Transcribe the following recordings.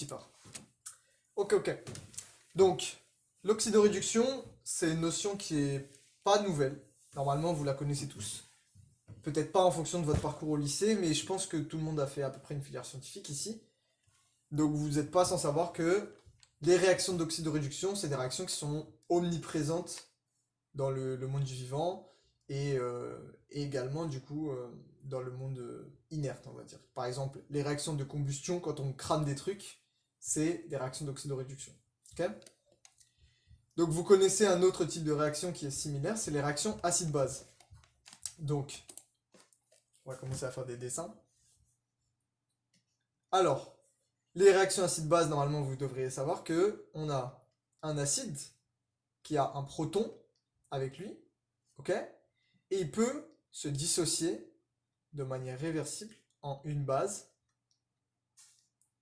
J'y pars. Ok. Donc, l'oxydoréduction, c'est une notion qui est pas nouvelle. Normalement, vous la connaissez tous. Peut-être pas en fonction de votre parcours au lycée, mais je pense que tout le monde a fait à peu près une filière scientifique ici. Donc, vous n'êtes pas sans savoir que les réactions d'oxydoréduction, c'est des réactions qui sont omniprésentes dans le monde du vivant et également, du coup, dans le monde inerte, on va dire. Par exemple, les réactions de combustion, quand on crame des trucs, c'est des réactions d'oxydoréduction. Ok. Donc vous connaissez un autre type de réaction qui est similaire, c'est les réactions acide-base. Donc, on va commencer à faire des dessins. Alors, les réactions acide-base, normalement, vous devriez savoir que on a un acide qui a un proton avec lui, ok? Et il peut se dissocier de manière réversible en une base,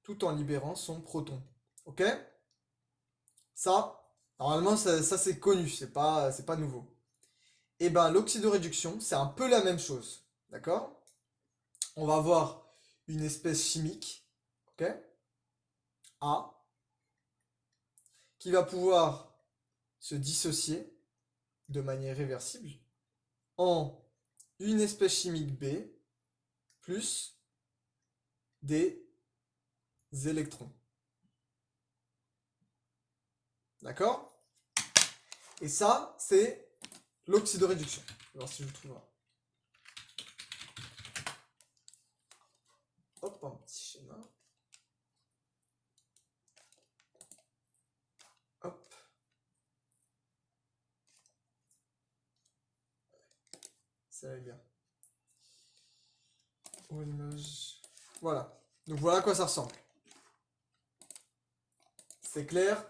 tout en libérant son proton, ok? Ça, normalement, ça c'est connu, c'est pas nouveau. Et ben l'oxydoréduction, c'est un peu la même chose. D'accord? On va avoir une espèce chimique, ok? A, qui va pouvoir se dissocier de manière réversible en une espèce chimique B plus des électrons. D'accord? Et ça, c'est l'oxydoréduction. On va voir si je trouve un. Hop, un petit schéma. Hop. Ça va bien. Voilà. Donc voilà à quoi ça ressemble. C'est clair.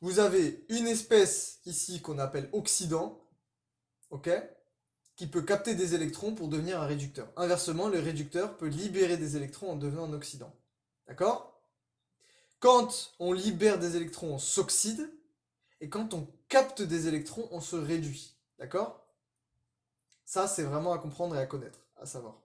Vous avez une espèce ici qu'on appelle oxydant, ok, qui peut capter des électrons pour devenir un réducteur. Inversement, le réducteur peut libérer des électrons en devenant un oxydant. D'accord? Quand on libère des électrons, on s'oxyde, et quand on capte des électrons, on se réduit. D'accord? Ça, c'est vraiment à comprendre et à connaître, à savoir.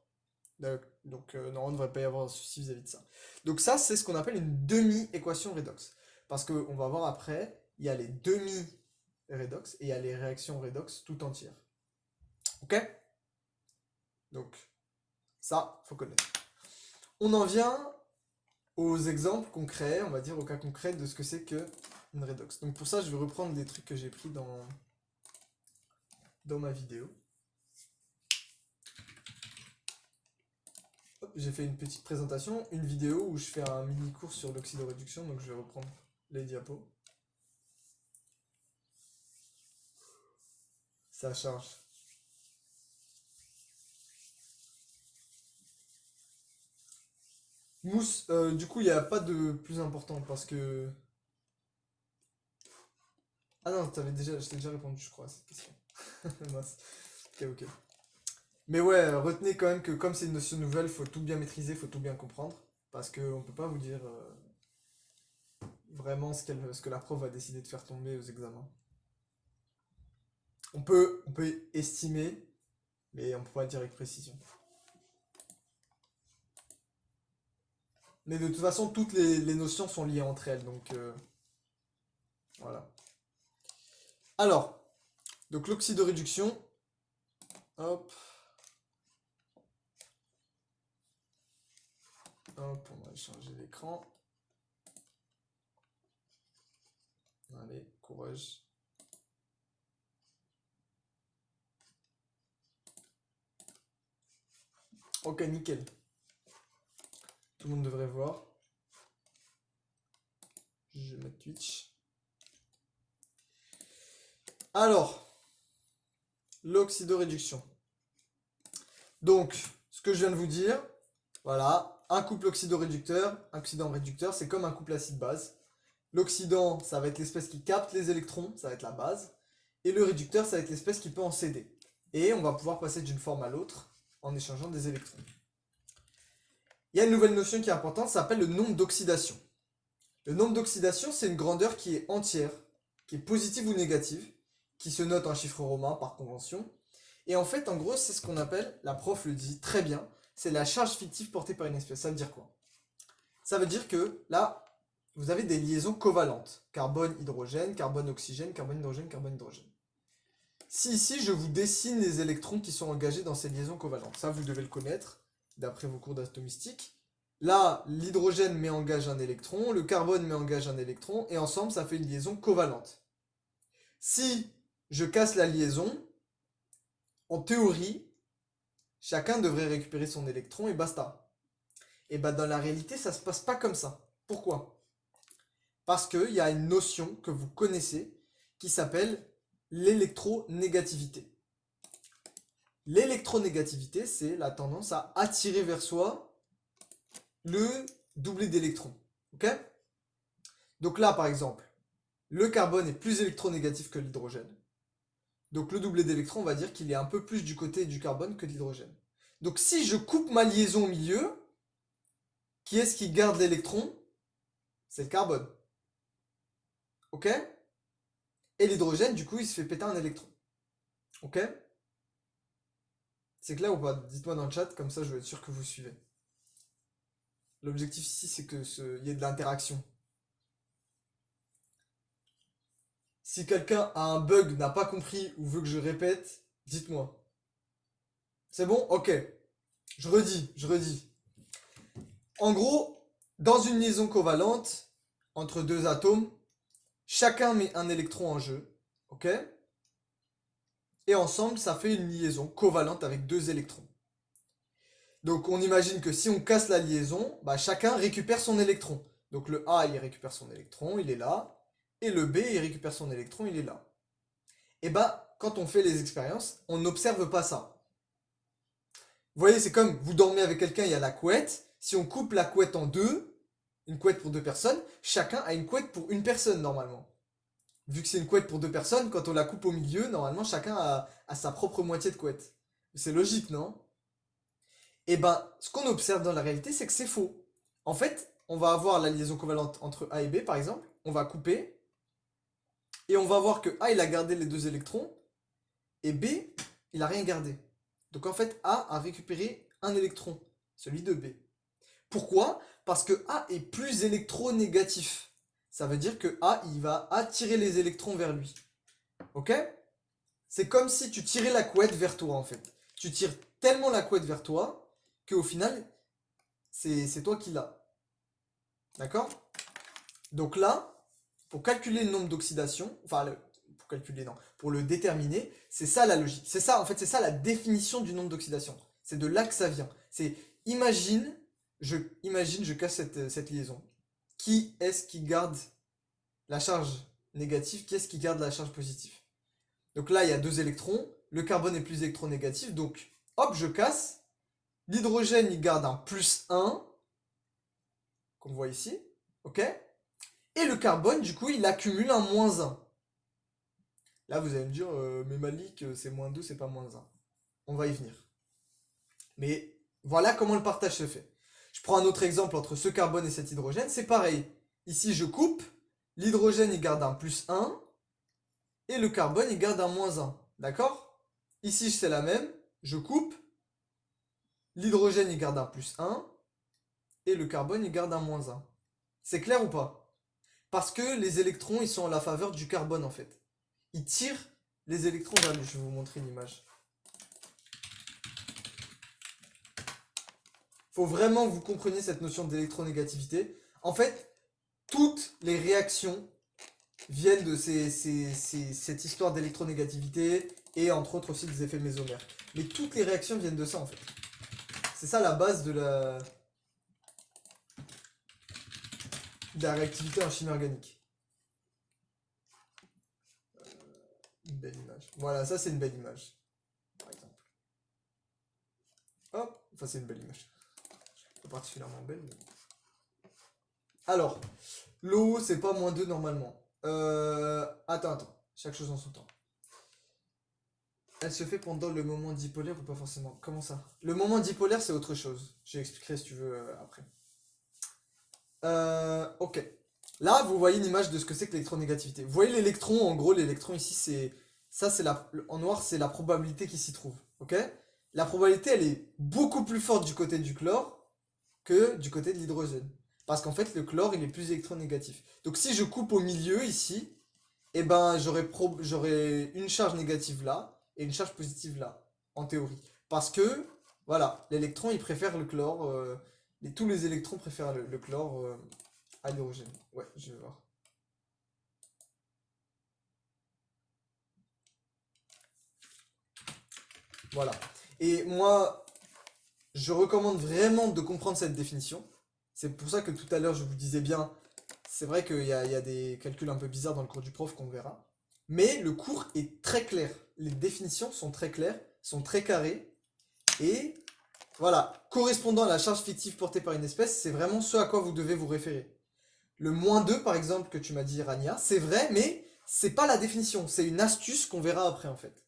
Donc, non, il ne devrait pas y avoir un souci vis-à-vis de ça. Donc ça, c'est ce qu'on appelle une demi-équation redox. Parce qu'on va voir après, il y a les demi-redox et il y a les réactions redox tout entières. Ok? Donc, ça, faut connaître. On en vient aux exemples concrets, on va dire aux cas concrets de ce que c'est que une redox. Donc pour ça, je vais reprendre des trucs que j'ai pris dans ma vidéo. J'ai fait une petite présentation, une vidéo où je fais un mini cours sur l'oxydoréduction, donc je vais reprendre les diapos. Ça charge. Mousse, du coup, il n'y a pas de plus important parce que. Ah non, je t'ai déjà répondu, je crois, à cette question. Mince. Ok. Mais ouais, retenez quand même que comme c'est une notion nouvelle, faut tout bien maîtriser, faut tout bien comprendre. Parce qu'on peut pas vous dire vraiment ce que la prof va décider de faire tomber aux examens. On peut estimer, mais on peut pas dire avec précision. Mais de toute façon, toutes les notions sont liées entre elles, donc voilà. Alors, donc l'oxydoréduction, hop, hop, on va changer l'écran. Allez, courage. Ok, nickel. Tout le monde devrait voir. Je vais mettre Twitch. Alors, l'oxydoréduction. Donc, ce que je viens de vous dire, voilà, un couple oxydoréducteur, oxydant-réducteur, c'est comme un couple acide-base. L'oxydant, ça va être l'espèce qui capte les électrons, ça va être la base. Et le réducteur, ça va être l'espèce qui peut en céder. Et on va pouvoir passer d'une forme à l'autre en échangeant des électrons. Il y a une nouvelle notion qui est importante, ça s'appelle le nombre d'oxydation. Le nombre d'oxydation, c'est une grandeur qui est entière, qui est positive ou négative, qui se note en chiffre romain par convention. Et en fait, en gros, c'est ce qu'on appelle, la prof le dit très bien, c'est la charge fictive portée par une espèce. Ça veut dire quoi? Ça veut dire que là, vous avez des liaisons covalentes. Carbone-hydrogène, carbone-oxygène, carbone-hydrogène, carbone-hydrogène. Si ici, je vous dessine les électrons qui sont engagés dans ces liaisons covalentes, ça, vous devez le connaître, d'après vos cours d'atomistique. Là, l'hydrogène met en gage un électron, le carbone met en gage un électron, et ensemble, ça fait une liaison covalente. Si je casse la liaison, en théorie, chacun devrait récupérer son électron et basta. Et bah dans la réalité, ça se passe pas comme ça. Pourquoi? Parce qu'il y a une notion que vous connaissez qui s'appelle l'électronégativité. L'électronégativité, c'est la tendance à attirer vers soi le doublé d'électrons. Ok? Donc là, par exemple, le carbone est plus électronégatif que l'hydrogène. Donc le doublé d'électrons, on va dire qu'il est un peu plus du côté du carbone que de l'hydrogène. Donc si je coupe ma liaison au milieu, qui est-ce qui garde l'électron? C'est le carbone. Ok? Et l'hydrogène, du coup, il se fait péter un électron. Ok? C'est clair ou pas? Dites-moi dans le chat, comme ça je vais être sûr que vous suivez. L'objectif ici, c'est qu'il y ait de l'interaction. Si quelqu'un a un bug, n'a pas compris ou veut que je répète, dites-moi. C'est bon? Ok. Je redis. En gros, dans une liaison covalente entre deux atomes, chacun met un électron en jeu. Ok? Et ensemble, ça fait une liaison covalente avec deux électrons. Donc on imagine que si on casse la liaison, bah, chacun récupère son électron. Donc le A, il récupère son électron, il est là. Et le B, il récupère son électron, il est là. Et bah, quand on fait les expériences, on n'observe pas ça. Vous voyez, c'est comme vous dormez avec quelqu'un, il y a la couette. Si on coupe la couette en deux, une couette pour deux personnes, chacun a une couette pour une personne normalement. Vu que c'est une couette pour deux personnes, quand on la coupe au milieu, normalement chacun a sa propre moitié de couette. C'est logique, non? Et ben, ce qu'on observe dans la réalité, c'est que c'est faux. En fait, on va avoir la liaison covalente entre A et B, par exemple. On va couper. Et on va voir que A, il a gardé les deux électrons. Et B, il a rien gardé. Donc en fait, A a récupéré un électron, celui de B. Pourquoi? Parce que A est plus électronégatif. Ça veut dire que A, il va attirer les électrons vers lui. Ok? C'est comme si tu tirais la couette vers toi, en fait. Tu tires tellement la couette vers toi qu'au final, c'est toi qui l'as. D'accord? Donc là, pour calculer le nombre d'oxydation, pour calculer, non, pour le déterminer, c'est ça la logique. C'est ça, en fait, c'est ça la définition du nombre d'oxydation. C'est de là que ça vient. C'est, je casse cette liaison. Qui est-ce qui garde la charge négative? Qui est-ce qui garde la charge positive? Donc là, il y a deux électrons. Le carbone est plus électronégatif. Donc, hop, je casse. L'hydrogène, il garde un plus 1, qu'on voit ici. Ok? Et le carbone, du coup, il accumule un moins 1. Là, vous allez me dire, mais Malik, c'est moins 2, c'est pas moins 1. On va y venir. Mais voilà comment le partage se fait. Je prends un autre exemple entre ce carbone et cet hydrogène. C'est pareil. Ici, je coupe. L'hydrogène, il garde un plus 1. Et le carbone, il garde un moins 1. D'accord? Ici, c'est la même. Je coupe. L'hydrogène, il garde un plus 1. Et le carbone, il garde un moins 1. C'est clair ou pas? Parce que les électrons, ils sont à la faveur du carbone, en fait. Ils tirent les électrons vers lui. Je vais vous montrer une image. Faut vraiment que vous compreniez cette notion d'électronégativité. En fait, toutes les réactions viennent de cette histoire d'électronégativité et entre autres aussi des effets mésomères. Mais toutes les réactions viennent de ça en fait. C'est ça la base de la réactivité en chimie organique. Une belle image. Voilà, ça c'est une belle image. Par exemple. Hop, enfin c'est une belle image. Pas particulièrement belle. Mais... Alors, l'eau c'est pas moins 2 normalement. Attends. Chaque chose en son temps. Elle se fait pendant le moment dipolaire ou pas forcément? Comment ça? Le moment dipolaire, c'est autre chose. J'expliquerai si tu veux après. Ok. Là, vous voyez une image de ce que c'est que l'électronégativité. Vous voyez l'électron, en gros, l'électron ici, c'est... Ça, c'est en noir, c'est la probabilité qui s'y trouve. Ok? La probabilité, elle est beaucoup plus forte du côté du chlore que du côté de l'hydrogène. Parce qu'en fait, le chlore, il est plus électronégatif. Donc si je coupe au milieu ici, eh ben, j'aurai une charge négative là et une charge positive là, en théorie. Parce que, voilà, l'électron, il préfère le chlore. Tous les électrons préfèrent le chlore à l'hydrogène. Ouais, je vais voir. Voilà. Et moi, je recommande vraiment de comprendre cette définition. C'est pour ça que tout à l'heure, je vous disais bien, c'est vrai qu'il y a des calculs un peu bizarres dans le cours du prof qu'on verra. Mais le cours est très clair. Les définitions sont très claires, sont très carrées. Et voilà, correspondant à la charge fictive portée par une espèce, c'est vraiment ce à quoi vous devez vous référer. Le -2, par exemple, que tu m'as dit, Rania, c'est vrai, mais c'est pas la définition. C'est une astuce qu'on verra après, en fait.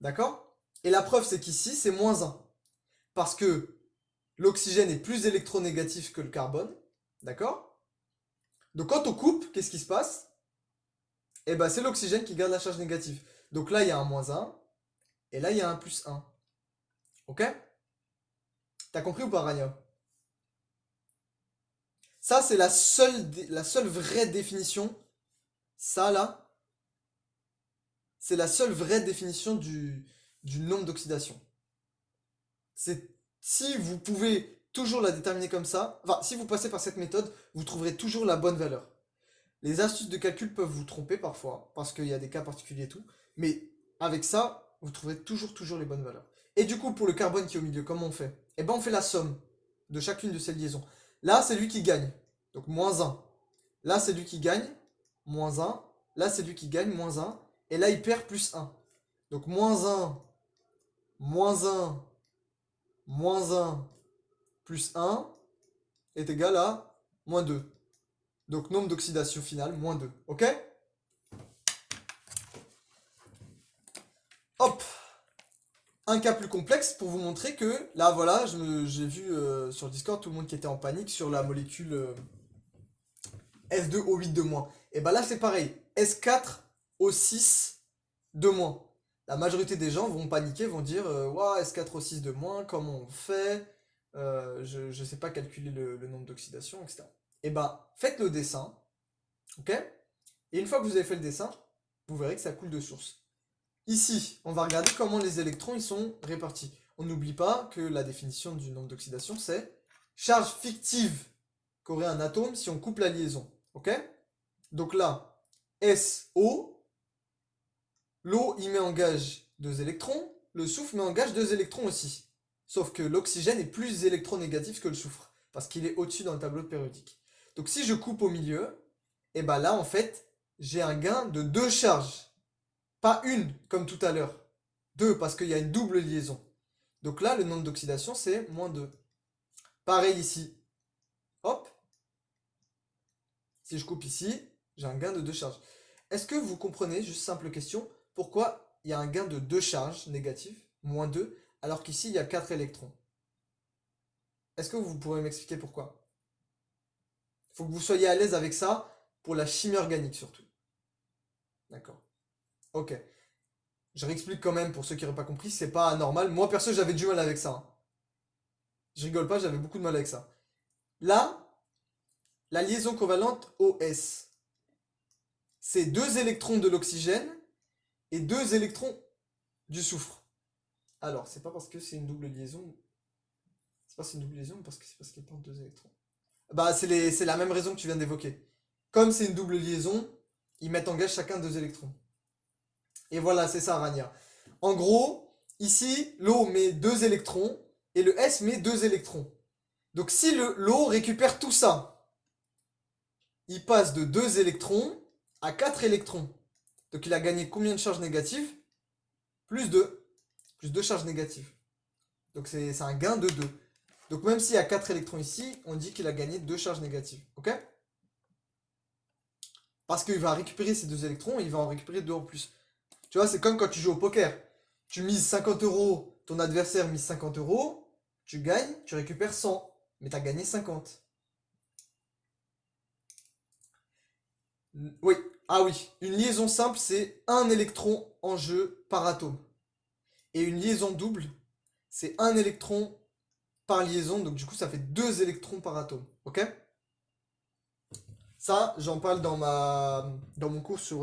D'accord? Et la preuve, c'est qu'ici, c'est -1. Parce que l'oxygène est plus électronégatif que le carbone. D'accord? Donc quand on coupe, qu'est-ce qui se passe? Eh ben, c'est l'oxygène qui garde la charge négative. Donc là, il y a un -1. Et là, il y a un +1. Ok? T'as compris ou pas, Rania? Ça, c'est la seule vraie définition. Ça, là, c'est la seule vraie définition du nombre d'oxydation. C'est si vous pouvez toujours la déterminer comme ça, enfin, si vous passez par cette méthode, vous trouverez toujours la bonne valeur. Les astuces de calcul peuvent vous tromper parfois, parce qu'il y a des cas particuliers et tout, mais avec ça, vous trouverez toujours les bonnes valeurs. Et du coup, pour le carbone qui est au milieu, comment on fait? Eh ben, on fait la somme de chacune de ces liaisons. Là, c'est lui qui gagne, donc -1. Là, c'est lui qui gagne, -1. Là, c'est lui qui gagne, -1. Et là, il perd +1. Donc -1, -1, -1, +1 est égal à -2. Donc nombre d'oxydation finale, -2. Ok? Hop! Un cas plus complexe pour vous montrer que, là voilà, j'ai vu sur Discord tout le monde qui était en panique sur la molécule S2O8 de moins. Et bah là c'est pareil, S4O6 de moins. La majorité des gens vont paniquer, vont dire ouah, S4O6 de moins, comment on fait? Je ne sais pas calculer le nombre d'oxydation, etc. Et bah faites le dessin, ok? Et une fois que vous avez fait le dessin, vous verrez que ça coule de source. Ici, on va regarder comment les électrons ils sont répartis. On n'oublie pas que la définition du nombre d'oxydation, c'est charge fictive qu'aurait un atome si on coupe la liaison. Ok? Donc là, SO, l'eau y met en gage 2 électrons, le soufre met en gage 2 électrons aussi. Sauf que l'oxygène est plus électronégatif que le soufre, parce qu'il est au-dessus dans le tableau périodique. Donc si je coupe au milieu, et ben là en fait, j'ai un gain de 2 charges. Pas une, comme tout à l'heure. 2, parce qu'il y a une double liaison. Donc là, le nombre d'oxydation, c'est -2. Pareil ici. Hop. Si je coupe ici, j'ai un gain de 2 charges. Est-ce que vous comprenez, juste simple question, pourquoi il y a un gain de 2 charges négatives, -2, alors qu'ici, il y a 4 électrons? Est-ce que vous pourrez m'expliquer pourquoi? Il faut que vous soyez à l'aise avec ça, pour la chimie organique surtout. D'accord. Ok. Je réexplique quand même pour ceux qui n'auraient pas compris, c'est pas anormal. Moi perso, j'avais du mal avec ça, hein. Je rigole pas, j'avais beaucoup de mal avec ça. Là, la liaison covalente OS, c'est 2 électrons de l'oxygène et 2 électrons du soufre. Alors, c'est pas parce que c'est une double liaison. C'est pas c'est une double liaison, parce que c'est parce qu'il porte 2 électrons. Bah, c'est la même raison que tu viens d'évoquer. Comme c'est une double liaison, ils mettent en gage chacun 2 électrons. Et voilà, c'est ça, Rania. En gros, ici, l'O met 2 électrons et le S met 2 électrons. Donc si l'O récupère tout ça, il passe de 2 électrons à 4 électrons. Donc il a gagné combien de charges négatives? Plus 2. Plus 2 charges négatives. Donc c'est un gain de 2. Donc même s'il y a 4 électrons ici, on dit qu'il a gagné 2 charges négatives. Ok? Parce qu'il va récupérer ces 2 électrons et il va en récupérer 2 en plus. Tu vois, c'est comme quand tu joues au poker. Tu mises 50 euros, ton adversaire mise 50 euros, tu gagnes, tu récupères 100. Mais tu as gagné 50. Oui, ah oui, une liaison simple, c'est un électron en jeu par atome. Et une liaison double, c'est un électron par liaison, donc du coup ça fait 2 électrons par atome. Ok? Ça, j'en parle dans mon cours sur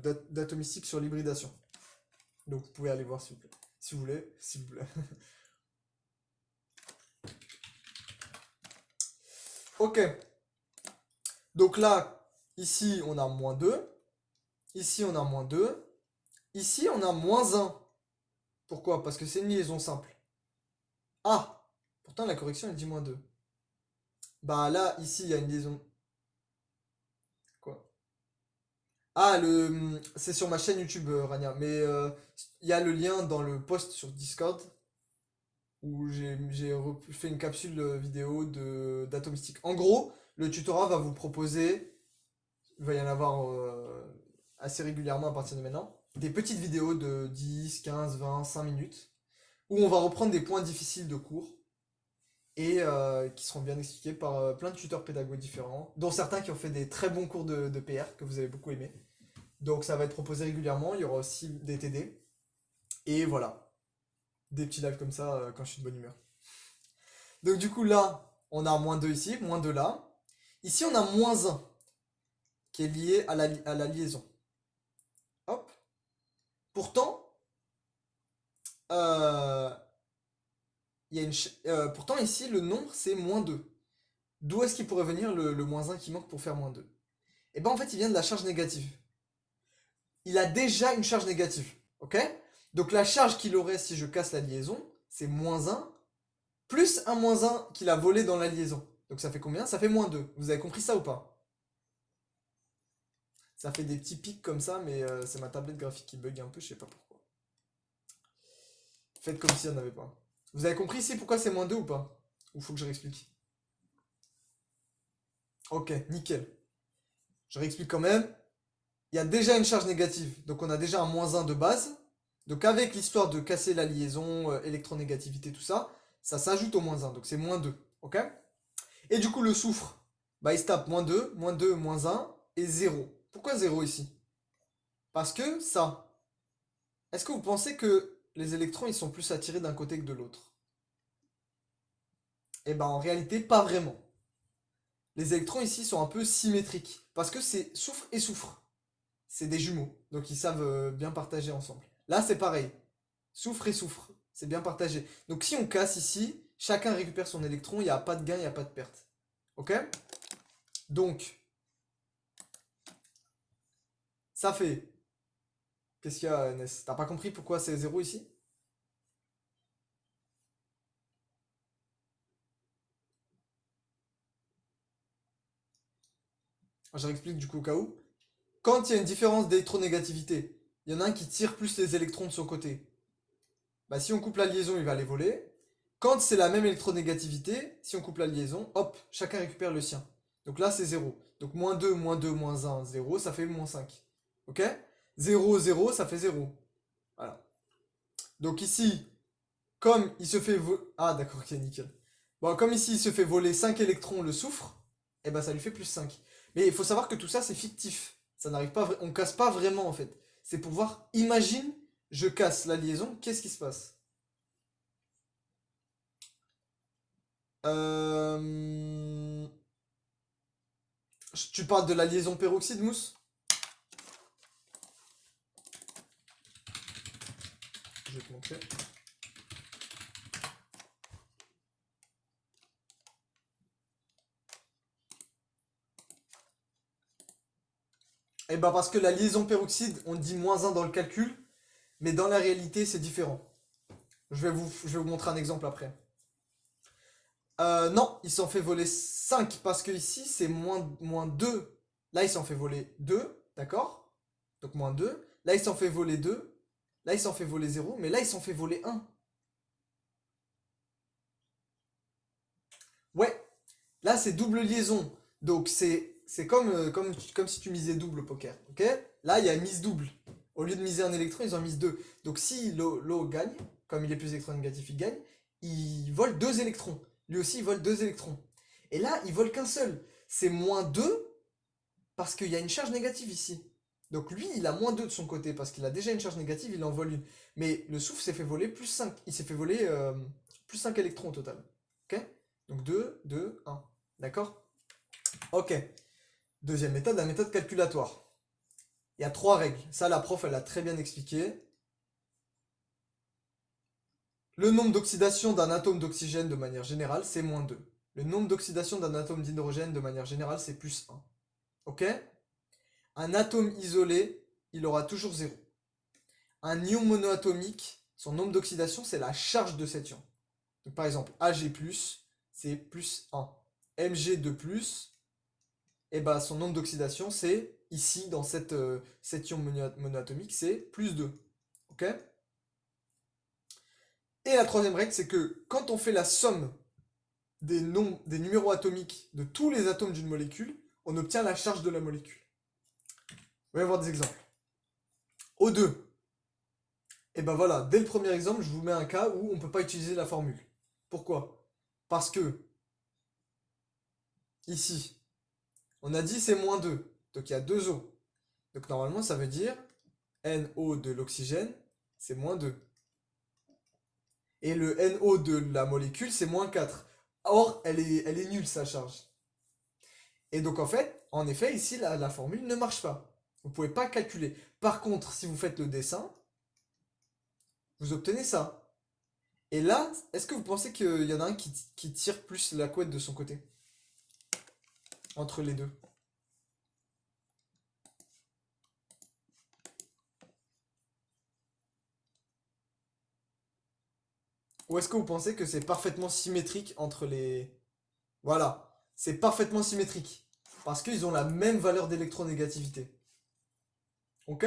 d'atomistique sur l'hybridation. Donc vous pouvez aller voir s'il vous plaît. Si vous voulez, s'il vous plaît. Ok. Donc là, ici, on a moins 2. Ici, on a moins 2. Ici, on a moins 1. Pourquoi? Parce que c'est une liaison simple. Ah! Pourtant, la correction, elle dit moins 2. Bah là, ici, il y a une liaison. Quoi? Ah, c'est sur ma chaîne YouTube, Rania. Mais il y a le lien dans le post sur Discord où j'ai fait une capsule vidéo d'Atomistique. En gros, le tutorat va vous proposer, il va y en avoir assez régulièrement à partir de maintenant, des petites vidéos de 10, 15, 20, 5 minutes où on va reprendre des points difficiles de cours et qui seront bien expliqués par plein de tuteurs pédagogues différents, dont certains qui ont fait des très bons cours de PR que vous avez beaucoup aimé. Donc ça va être proposé régulièrement, il y aura aussi des TD. Et voilà, des petits lives comme ça quand je suis de bonne humeur. Donc du coup là, on a moins 2 ici, moins 2 là. Ici on a moins 1 qui est lié à la liaison. Hop. Pourtant, euh, pourtant ici le nombre c'est moins 2. D'où est-ce qu'il pourrait venir le moins 1 qui manque pour faire moins 2? Et ben en fait il vient de la charge négative. Il a déjà une charge négative. Ok? Donc la charge qu'il aurait si je casse la liaison, c'est moins 1 plus un moins 1 qu'il a volé dans la liaison. Donc ça fait combien? Ça fait moins 2. Vous avez compris ça ou pas? Ça fait des petits pics comme ça, mais c'est ma tablette graphique qui bug un peu, je sais pas pourquoi. Faites comme s'il n'y en avait pas. Vous avez compris ici pourquoi c'est moins 2 ou pas? Ou faut que je réexplique? Ok, nickel. Je réexplique quand même. Il y a déjà une charge négative, donc on a déjà un moins 1 de base. Donc avec l'histoire de casser la liaison, électronégativité, tout ça, ça s'ajoute au moins 1, donc c'est moins 2. Ok? Et du coup, le soufre, bah, il se tape moins 2, moins 1 et 0. Pourquoi 0 ici? Parce que ça. Est-ce que vous pensez que les électrons ils sont plus attirés d'un côté que de l'autre? Eh ben en réalité, pas vraiment. Les électrons ici sont un peu symétriques. Parce que c'est soufre et soufre. C'est des jumeaux. Donc ils savent bien partager ensemble. Là, c'est pareil. Soufre et soufre. C'est bien partagé. Donc si on casse ici, chacun récupère son électron. Il n'y a pas de gain, il n'y a pas de perte. Ok? Donc, ça fait. Qu'est-ce qu'il y a, Ness? T'as pas compris pourquoi c'est 0 ici? Je réexplique du coup au cas où. Quand il y a une différence d'électronégativité, il y en a un qui tire plus les électrons de son côté. Bah, si on coupe la liaison, il va les voler. Quand c'est la même électronégativité, si on coupe la liaison, hop, chacun récupère le sien. Donc là, c'est 0. Donc moins 2, moins 2, moins 1, 0, ça fait moins 5. Ok? 0, 0, ça fait 0. Voilà. Donc ici, comme il se fait ah d'accord, ok, nickel. Bon, comme ici, il se fait voler 5 électrons le soufre, et ben ça lui fait plus 5. Mais il faut savoir que tout ça, c'est fictif. Ça n'arrive pas, on casse pas vraiment en fait. C'est pour voir, imagine, je casse la liaison, qu'est-ce qui se passe? Euh... Tu parles de la liaison peroxyde mousse? Je vais te montrer. Et ben parce que la liaison peroxyde, on dit moins 1 dans le calcul, mais dans la réalité, c'est différent. Je vais vous montrer un exemple après. Non, il s'en fait voler 5 parce que ici c'est moins 2. Là, il s'en fait voler 2, d'accord? Donc moins 2. Là, il s'en fait voler 2. Là, il s'en fait voler 0. Mais là, il s'en fait voler 1. Ouais, là, c'est double liaison. Donc c'est comme si tu misais double au poker. Ok? Là, il y a mise double. Au lieu de miser un électron, ils en misent deux. Donc si l'eau gagne, comme il est plus électronégatif, il gagne, il vole deux électrons. Lui aussi, il vole deux électrons. Et là, il vole qu'un seul. C'est moins 2 parce qu'il y a une charge négative ici. Donc lui, il a moins 2 de son côté parce qu'il a déjà une charge négative, il en vole une. Mais le souffle s'est fait voler plus 5. Il s'est fait voler plus 5 électrons au total. Ok? Donc 2, 2, 1. D'accord? Ok. Deuxième méthode, la méthode calculatoire. Il y a 3 règles. Ça, la prof, elle a très bien expliqué. Le nombre d'oxydation d'un atome d'oxygène de manière générale, c'est -2. Le nombre d'oxydation d'un atome d'hydrogène de manière générale, c'est +1. Ok? Un atome isolé, il aura toujours 0. Un ion monoatomique, son nombre d'oxydation, c'est la charge de cet ion. Donc, par exemple, Ag+, c'est +1. Mg2+, et ben, son nombre d'oxydation, c'est ici, dans cet ion monoatomique, c'est +2. Ok? Et la troisième règle, c'est que quand on fait la somme des numéros atomiques de tous les atomes d'une molécule, on obtient la charge de la molécule. On va voir des exemples. O2. Et ben voilà, dès le premier exemple, je vous mets un cas où on ne peut pas utiliser la formule. Pourquoi? Parce que, ici, on a dit c'est -2. Donc il y a 2 O. Donc normalement, ça veut dire NO de l'oxygène, c'est -2. Et le NO de la molécule, c'est -4. Or, elle est nulle, sa charge. Et donc, en effet, ici, la formule ne marche pas. Vous ne pouvez pas calculer. Par contre, si vous faites le dessin, vous obtenez ça. Et là, est-ce que vous pensez qu'il y en a un qui tire plus la couette de son côté? Entre les deux. Ou est-ce que vous pensez que c'est parfaitement symétrique entre les... Voilà, c'est parfaitement symétrique. Parce qu'ils ont la même valeur d'électronégativité. Ok?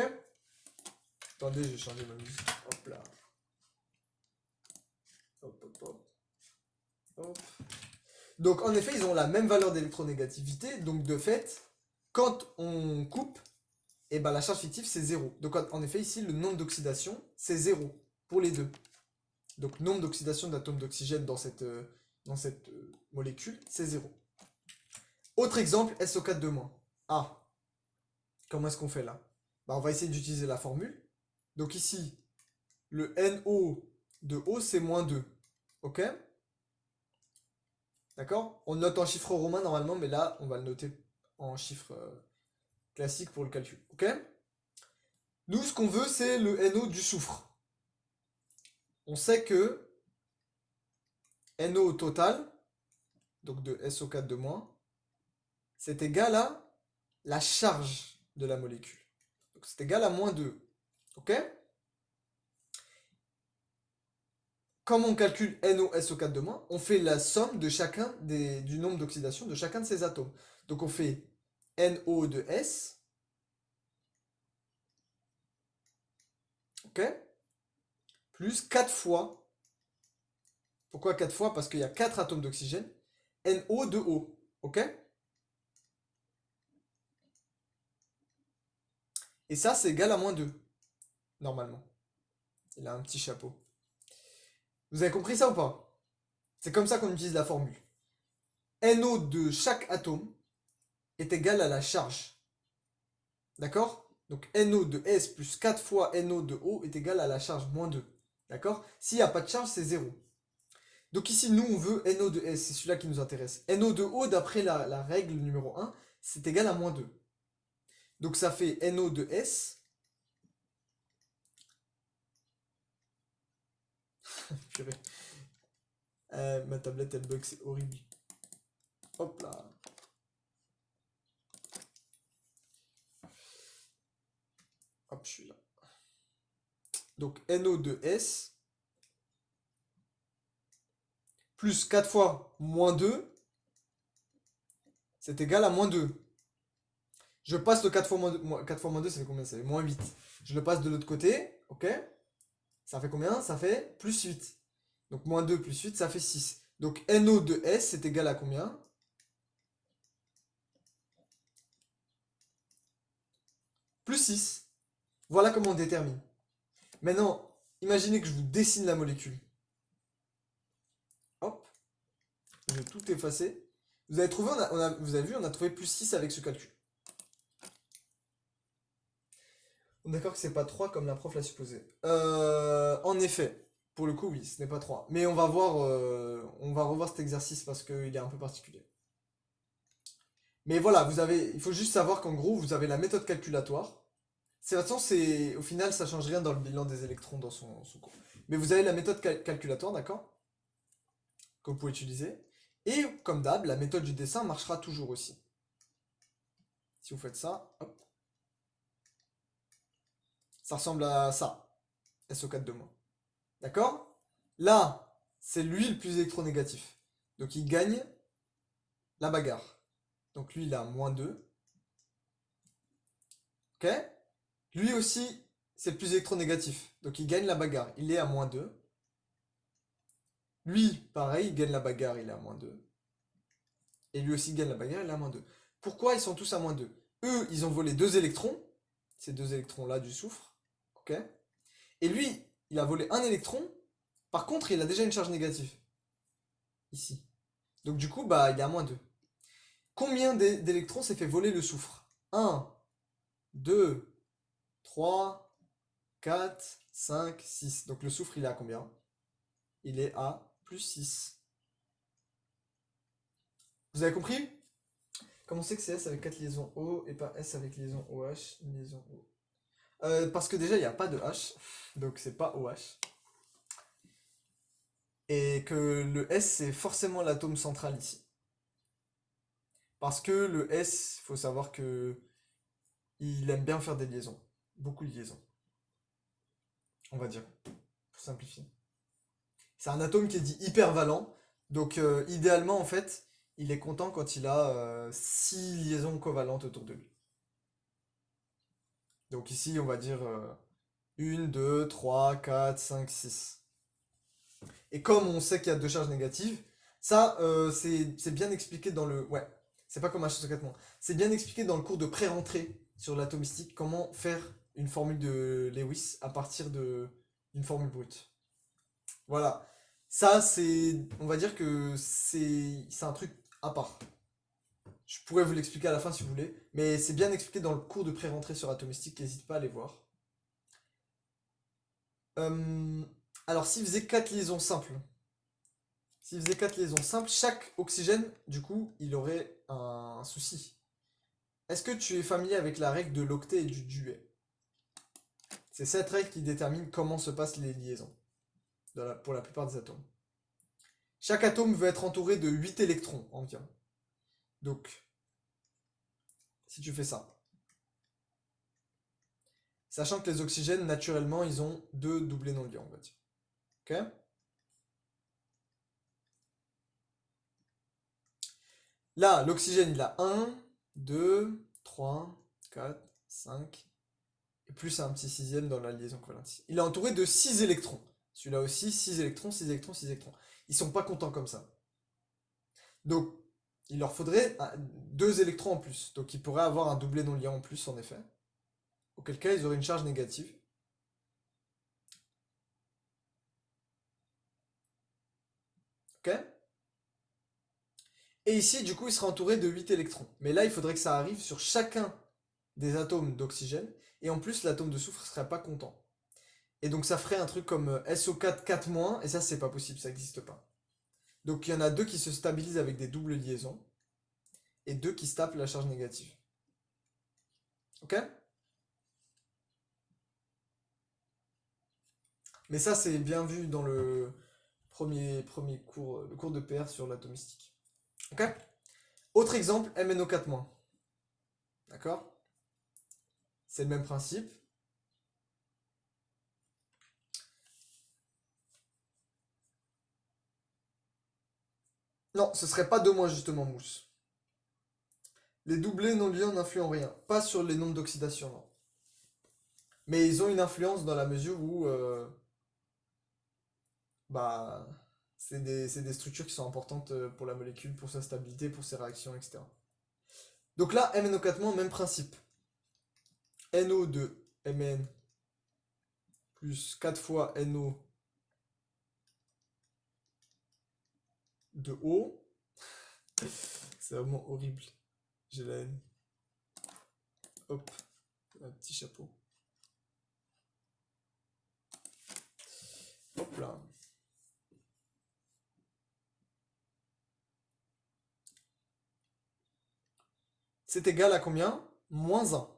Attendez, je vais changer ma musique. Hop là. Hop, hop, hop. Hop. Donc en effet, ils ont la même valeur d'électronégativité. Donc de fait, quand on coupe, et ben, la charge fictive c'est 0. Donc en effet, ici, le nombre d'oxydation, c'est 0 pour les deux. Donc nombre d'oxydation d'atomes d'oxygène dans cette molécule, c'est 0. Autre exemple, SO4 Ah, comment est-ce qu'on fait là? Bah, on va essayer d'utiliser la formule. Donc ici, le NO de O, c'est -2. Ok? D'accord? On note en chiffre romain normalement, mais là, on va le noter en chiffre classique pour le calcul. Ok? Nous, ce qu'on veut, c'est le NO du soufre. On sait que NO au total, donc de SO4 c'est égal à la charge de la molécule. Donc c'est égal à -2. Ok? Comme on calcule NO-SO4 on fait la somme de du nombre d'oxydation de chacun de ces atomes. Donc on fait NO de S, ok? Plus 4 fois. Pourquoi 4 fois? Parce qu'il y a 4 atomes d'oxygène. NO de O, ok? Et ça, c'est égal à -2, normalement. Il a un petit chapeau. Vous avez compris ça ou pas? C'est comme ça qu'on utilise la formule. NO de chaque atome est égal à la charge. D'accord? Donc NO de S plus 4 fois NO de O est égal à la charge -2. D'accord? S'il n'y a pas de charge, c'est 0. Donc ici, nous, on veut NO de S, c'est celui-là qui nous intéresse. NO de O, d'après la règle numéro 1, c'est égal à -2. Donc ça fait NO de S. Purée. Ma tablette, elle bug, c'est horrible. Hop là. Hop, je suis là. Donc NO de S plus 4 fois -2, c'est égal à -2. Je passe le 4 fois -2, ça fait combien? Ça fait -8. Je le passe de l'autre côté, ok? Ça fait combien? Ça fait +8. Donc -2 plus 8, ça fait 6. Donc NO de S, c'est égal à combien? +6. Voilà comment on détermine. Maintenant, imaginez que je vous dessine la molécule. Hop, je vais tout effacer. Vous avez trouvé, vous avez vu, on a trouvé +6 avec ce calcul. On est d'accord que c'est pas 3 comme la prof l'a supposé. En effet, pour le coup, oui, ce n'est pas 3. Mais on va revoir cet exercice parce qu'il est un peu particulier. Mais voilà, il faut juste savoir qu'en gros, vous avez la méthode calculatoire. De toute façon, au final, ça change rien dans le bilan des électrons dans son cours. Mais vous avez la méthode calculatoire, d'accord? Que vous pouvez utiliser. Et comme d'hab, la méthode du dessin marchera toujours aussi. Si vous faites ça, hop, ça ressemble à ça. SO4 de moins. D'accord? Là, c'est lui le plus électronégatif. Donc il gagne la bagarre. Donc lui, il a -2. Ok? Lui aussi, c'est le plus électronégatif. Donc il gagne la bagarre. Il est à -2. Lui, pareil, il gagne la bagarre, il est à -2. Et lui aussi gagne la bagarre, il est à -2. Pourquoi ils sont tous à -2? Eux, ils ont volé 2 électrons. Ces 2 électrons-là du soufre. Ok? Et lui, il a volé un électron. Par contre, il a déjà une charge négative. Ici. Donc du coup, bah, il est à -2. Combien d'électrons s'est fait voler le soufre? 1, 2, 3, 4, 5, 6. Donc le soufre, il est à combien? Il est à +6. Vous avez compris? Comment c'est que c'est S avec 4 liaisons O et pas S avec liaison OH, une liaison O? Parce que déjà, il n'y a pas de H, donc c'est pas OH. Et que le S, c'est forcément l'atome central ici. Parce que le S, il faut savoir que il aime bien faire des liaisons. Beaucoup de liaisons, on va dire, pour simplifier. C'est un atome qui est dit hyper valent. Donc idéalement, en fait, il est content quand il a 6 liaisons covalentes autour de lui. Donc ici, on va dire 1, 2, 3, 4, 5, 6. Et comme on sait qu'il y a 2 charges négatives, ça, c'est bien expliqué dans le... Ouais, c'est pas comme H104-. C'est bien expliqué dans le cours de pré-rentrée sur l'atomistique, comment faire une formule de Lewis à partir d'une formule brute. Voilà. Ça, on va dire que c'est un truc à part. Je pourrais vous l'expliquer à la fin si vous voulez, mais c'est bien expliqué dans le cours de pré-rentrée sur atomistique, n'hésite pas à aller voir. Euh, alors, s'il faisait 4 liaisons simples, chaque oxygène, du coup, il aurait un souci. Est-ce que tu es familier avec la règle de l'octet et du duet? C'est cette règle qui détermine comment se passent les liaisons, pour la plupart des atomes. Chaque atome veut être entouré de 8 électrons environ. Donc, si tu fais ça, sachant que les oxygènes, naturellement, ils ont 2 doublés non liés, on va dire. Ok? Là, l'oxygène, il a 1, 2, 3, 4, 5, et plus un petit sixième dans la liaison covalente. Il est entouré de 6 électrons. Celui-là aussi, 6 électrons, 6 électrons, 6 électrons. Ils sont pas contents comme ça. Donc, il leur faudrait 2 électrons en plus. Donc, ils pourraient avoir un doublé non liant en plus, en effet. Auquel cas, ils auraient une charge négative. Ok? Et ici, du coup, il sera entouré de 8 électrons. Mais là, il faudrait que ça arrive sur chacun des atomes d'oxygène. Et en plus, l'atome de soufre ne serait pas content. Et donc, ça ferait un truc comme SO4 4-, et ça, c'est pas possible, ça n'existe pas. Donc, il y en a 2 qui se stabilisent avec des doubles liaisons, et 2 qui se tapent la charge négative. Ok? Mais ça, c'est bien vu dans le premier cours, le cours de PR sur l'atomistique. Ok? Autre exemple, MnO4-. D'accord? C'est le même principe. Non, ce serait pas 2- justement, mousse. Les doublés non liés n'influent en rien. Pas sur les nombres d'oxydation, non. Mais ils ont une influence dans la mesure où bah, c'est des structures qui sont importantes pour la molécule, pour sa stabilité, pour ses réactions, etc. Donc là, MnO4-, même principe. NO de Mn plus 4 fois NO de O. C'est vraiment horrible. J'ai la haine. Hop, un petit chapeau. Hop là. c'est égal à combien? Moins 1.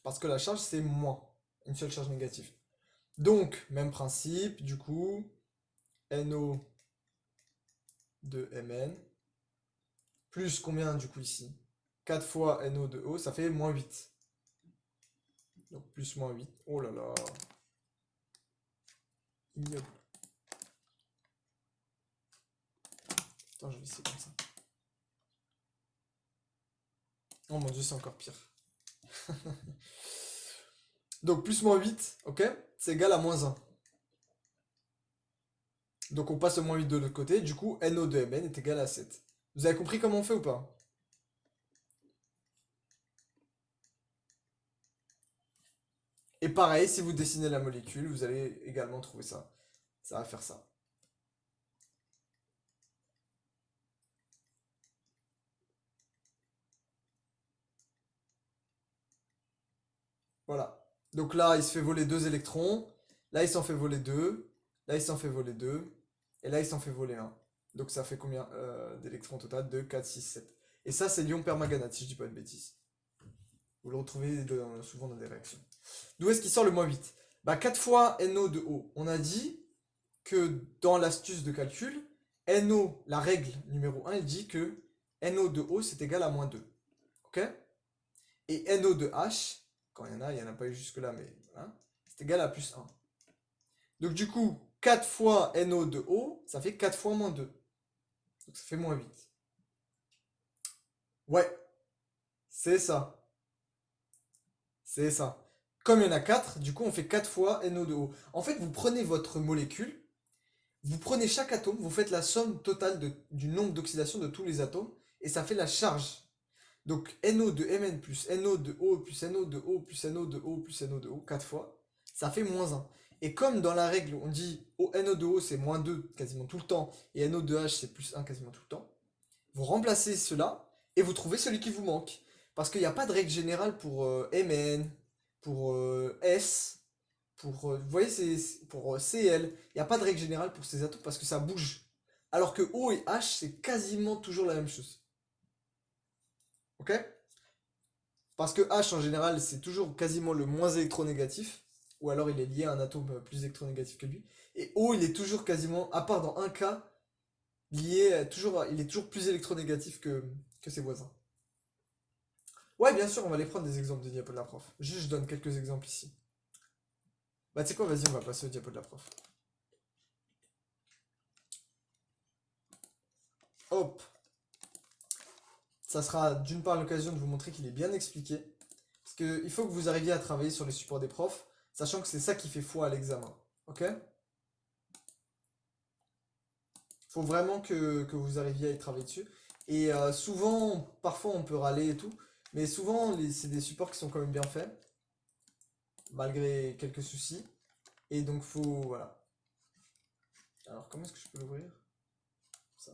Parce que la charge, c'est moins. Une seule charge négative. Donc, même principe, du coup, NO de Mn, plus combien du coup ici? 4 fois NO de O, ça fait moins 8. Donc plus moins 8. Oh là là. Ignoble. Attends, je vais essayer comme ça. Oh mon dieu, c'est encore pire. Donc plus moins 8, ok? C'est égal à moins 1. Donc on passe le moins 8 de l'autre côté. Du coup, NO de Mn est égal à 7. Vous avez compris comment on fait ou pas? Et pareil, si vous dessinez la molécule, vous allez également trouver ça. Ça va faire ça. Voilà. Donc là, il se fait voler 2 électrons. Là, il s'en fait voler 2. Là, il s'en fait voler 2. Et là, il s'en fait voler un. Donc ça fait combien d'électrons au total? 2, 4, 6, 7. Et ça, c'est l'ion permanganate, si je dis pas de bêtises. Vous le retrouvez souvent dans des réactions. D'où est-ce qu'il sort le moins 8? Bah 4 fois NO de O. On a dit que dans l'astuce de calcul, NO, la règle numéro 1, elle dit que NO de O, c'est égal à moins 2. Ok? Et NO de H, quand il y en a pas eu jusque-là, mais voilà, c'est égal à plus 1. Donc du coup, 4 fois NO de O, ça fait 4 fois moins 2. Donc ça fait moins 8. Ouais, c'est ça. C'est ça. Comme il y en a 4, du coup on fait 4 fois NO de O. En fait, vous prenez votre molécule, vous prenez chaque atome, vous faites la somme totale du nombre d'oxydation de tous les atomes, et ça fait la charge. Donc NO de Mn plus NO de O plus NO de O plus NO de O plus NO de O, 4 fois, ça fait moins 1. Et comme dans la règle, on dit NO de O c'est moins 2 quasiment tout le temps, et NO de H c'est plus 1 quasiment tout le temps, vous remplacez cela, et vous trouvez celui qui vous manque. Parce qu'il n'y a pas de règle générale pour Mn, pour S, pour, vous voyez, pour Cl. Il n'y a pas de règle générale pour ces atomes parce que ça bouge. Alors que O et H, c'est quasiment toujours la même chose. Ok? Parce que H en général, c'est toujours quasiment le moins électronégatif, ou alors il est lié à un atome plus électronégatif que lui. Et O, il est toujours quasiment, à part dans un cas, il est toujours plus électronégatif que ses voisins. Ouais, bien sûr, on va aller prendre des exemples de diapo de la prof. Juste, je donne quelques exemples ici. Bah, tu sais quoi, vas-y, on va passer au diapo de la prof. Hop! Ça sera d'une part l'occasion de vous montrer qu'il est bien expliqué. Parce qu'il faut que vous arriviez à travailler sur les supports des profs, sachant que c'est ça qui fait foi à l'examen. Ok? Faut vraiment que vous arriviez à y travailler dessus. Et souvent, parfois on peut râler et tout, mais souvent c'est des supports qui sont quand même bien faits, malgré quelques soucis. Et donc faut, voilà. Alors comment est-ce que je peux l'ouvrir? Ça.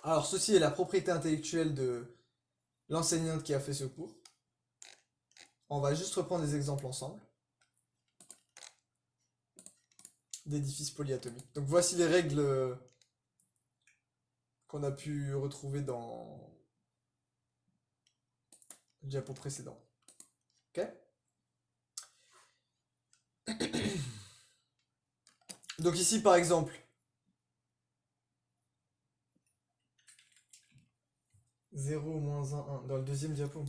Alors ceci est la propriété intellectuelle de l'enseignante qui a fait ce cours. On va juste reprendre des exemples ensemble. D'édifices polyatomiques. Donc voici les règles qu'on a pu retrouver dans le diapo précédent. Ok? Donc ici par exemple, 0, moins 1, 1, dans le deuxième diapo.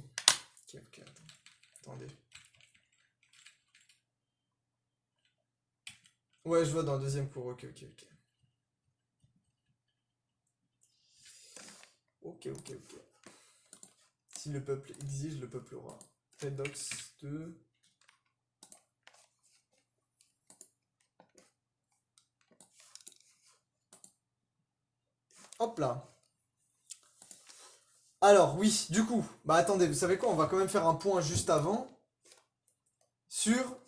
Ok, attendez. Ouais, je vois dans le deuxième cours, ok. Ok. Si le peuple exige, le peuple aura. Redox 2. Hop là. Alors, oui, du coup, bah attendez, vous savez quoi, on va quand même faire un point juste avant sur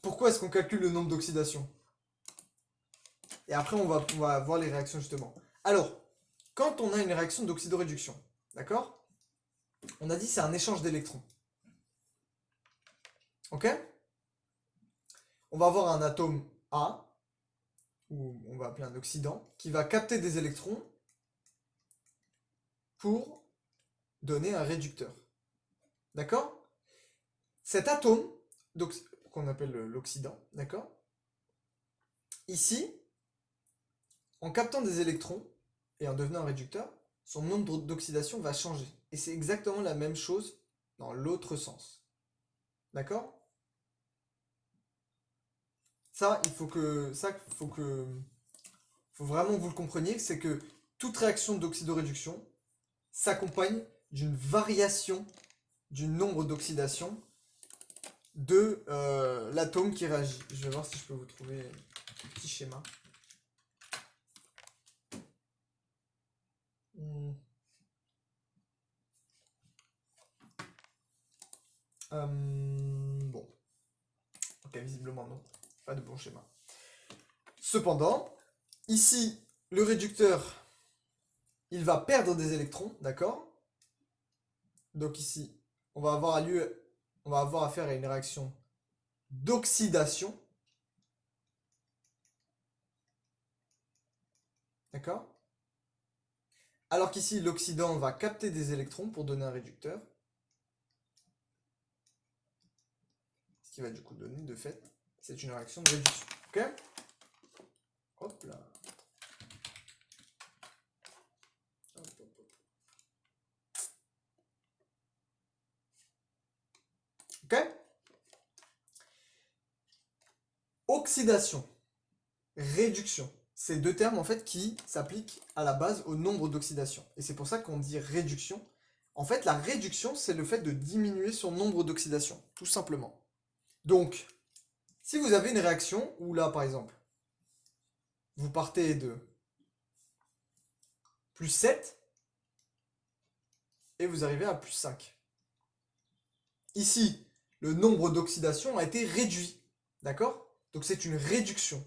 pourquoi est-ce qu'on calcule le nombre d'oxydation. Et après, on va voir les réactions justement. Alors, quand on a une réaction d'oxydoréduction, d'accord? On a dit c'est un échange d'électrons. Ok? on va avoir un atome A, ou on va appeler un oxydant, qui va capter des électrons pour donner un réducteur. D'accord? Cet atome, qu'on appelle l'oxydant, d'accord? Ici, en captant des électrons et en devenant un réducteur, son nombre d'oxydation va changer. Et c'est exactement la même chose dans l'autre sens. D'accord? Ça, faut vraiment que vous le compreniez, c'est que toute réaction d'oxydoréduction s'accompagne d'une variation du nombre d'oxydation de l'atome qui réagit. Je vais voir si je peux vous trouver un petit schéma. Bon, ok, visiblement non, pas de bon schéma. Cependant, ici, le réducteur, il va perdre des électrons, d'accord? Donc ici, on va avoir affaire à une réaction d'oxydation, d'accord? Alors qu'ici, l'oxydant va capter des électrons pour donner un réducteur. Ce qui va du coup donner, de fait, c'est une réaction de réduction. Ok? Hop là. Hop, hop, hop. Ok? Oxydation, réduction. C'est deux termes en fait qui s'appliquent à la base au nombre d'oxydation. Et c'est pour ça qu'on dit réduction. En fait, la réduction, c'est le fait de diminuer son nombre d'oxydation, tout simplement. Donc, si vous avez une réaction où là, par exemple, vous partez de plus 7 et vous arrivez à plus 5. Ici, le nombre d'oxydation a été réduit. D'accord? Donc c'est une réduction.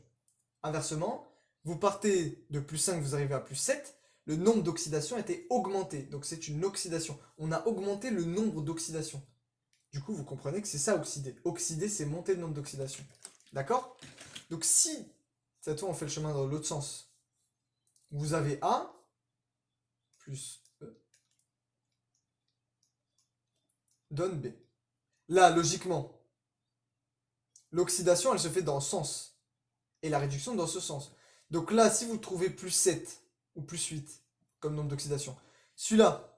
Inversement, vous partez de plus 5, vous arrivez à plus 7, le nombre d'oxydation a été augmenté. Donc c'est une oxydation. On a augmenté le nombre d'oxydation. Du coup, vous comprenez que c'est ça oxyder. Oxyder, c'est monter le nombre d'oxydation. D'accord? Donc si, cette fois on fait le chemin dans l'autre sens, vous avez A plus E donne B. Là, logiquement, l'oxydation, elle se fait dans ce sens. Et la réduction dans ce sens. Donc là, si vous trouvez plus 7 ou plus 8 comme nombre d'oxydation, celui-là,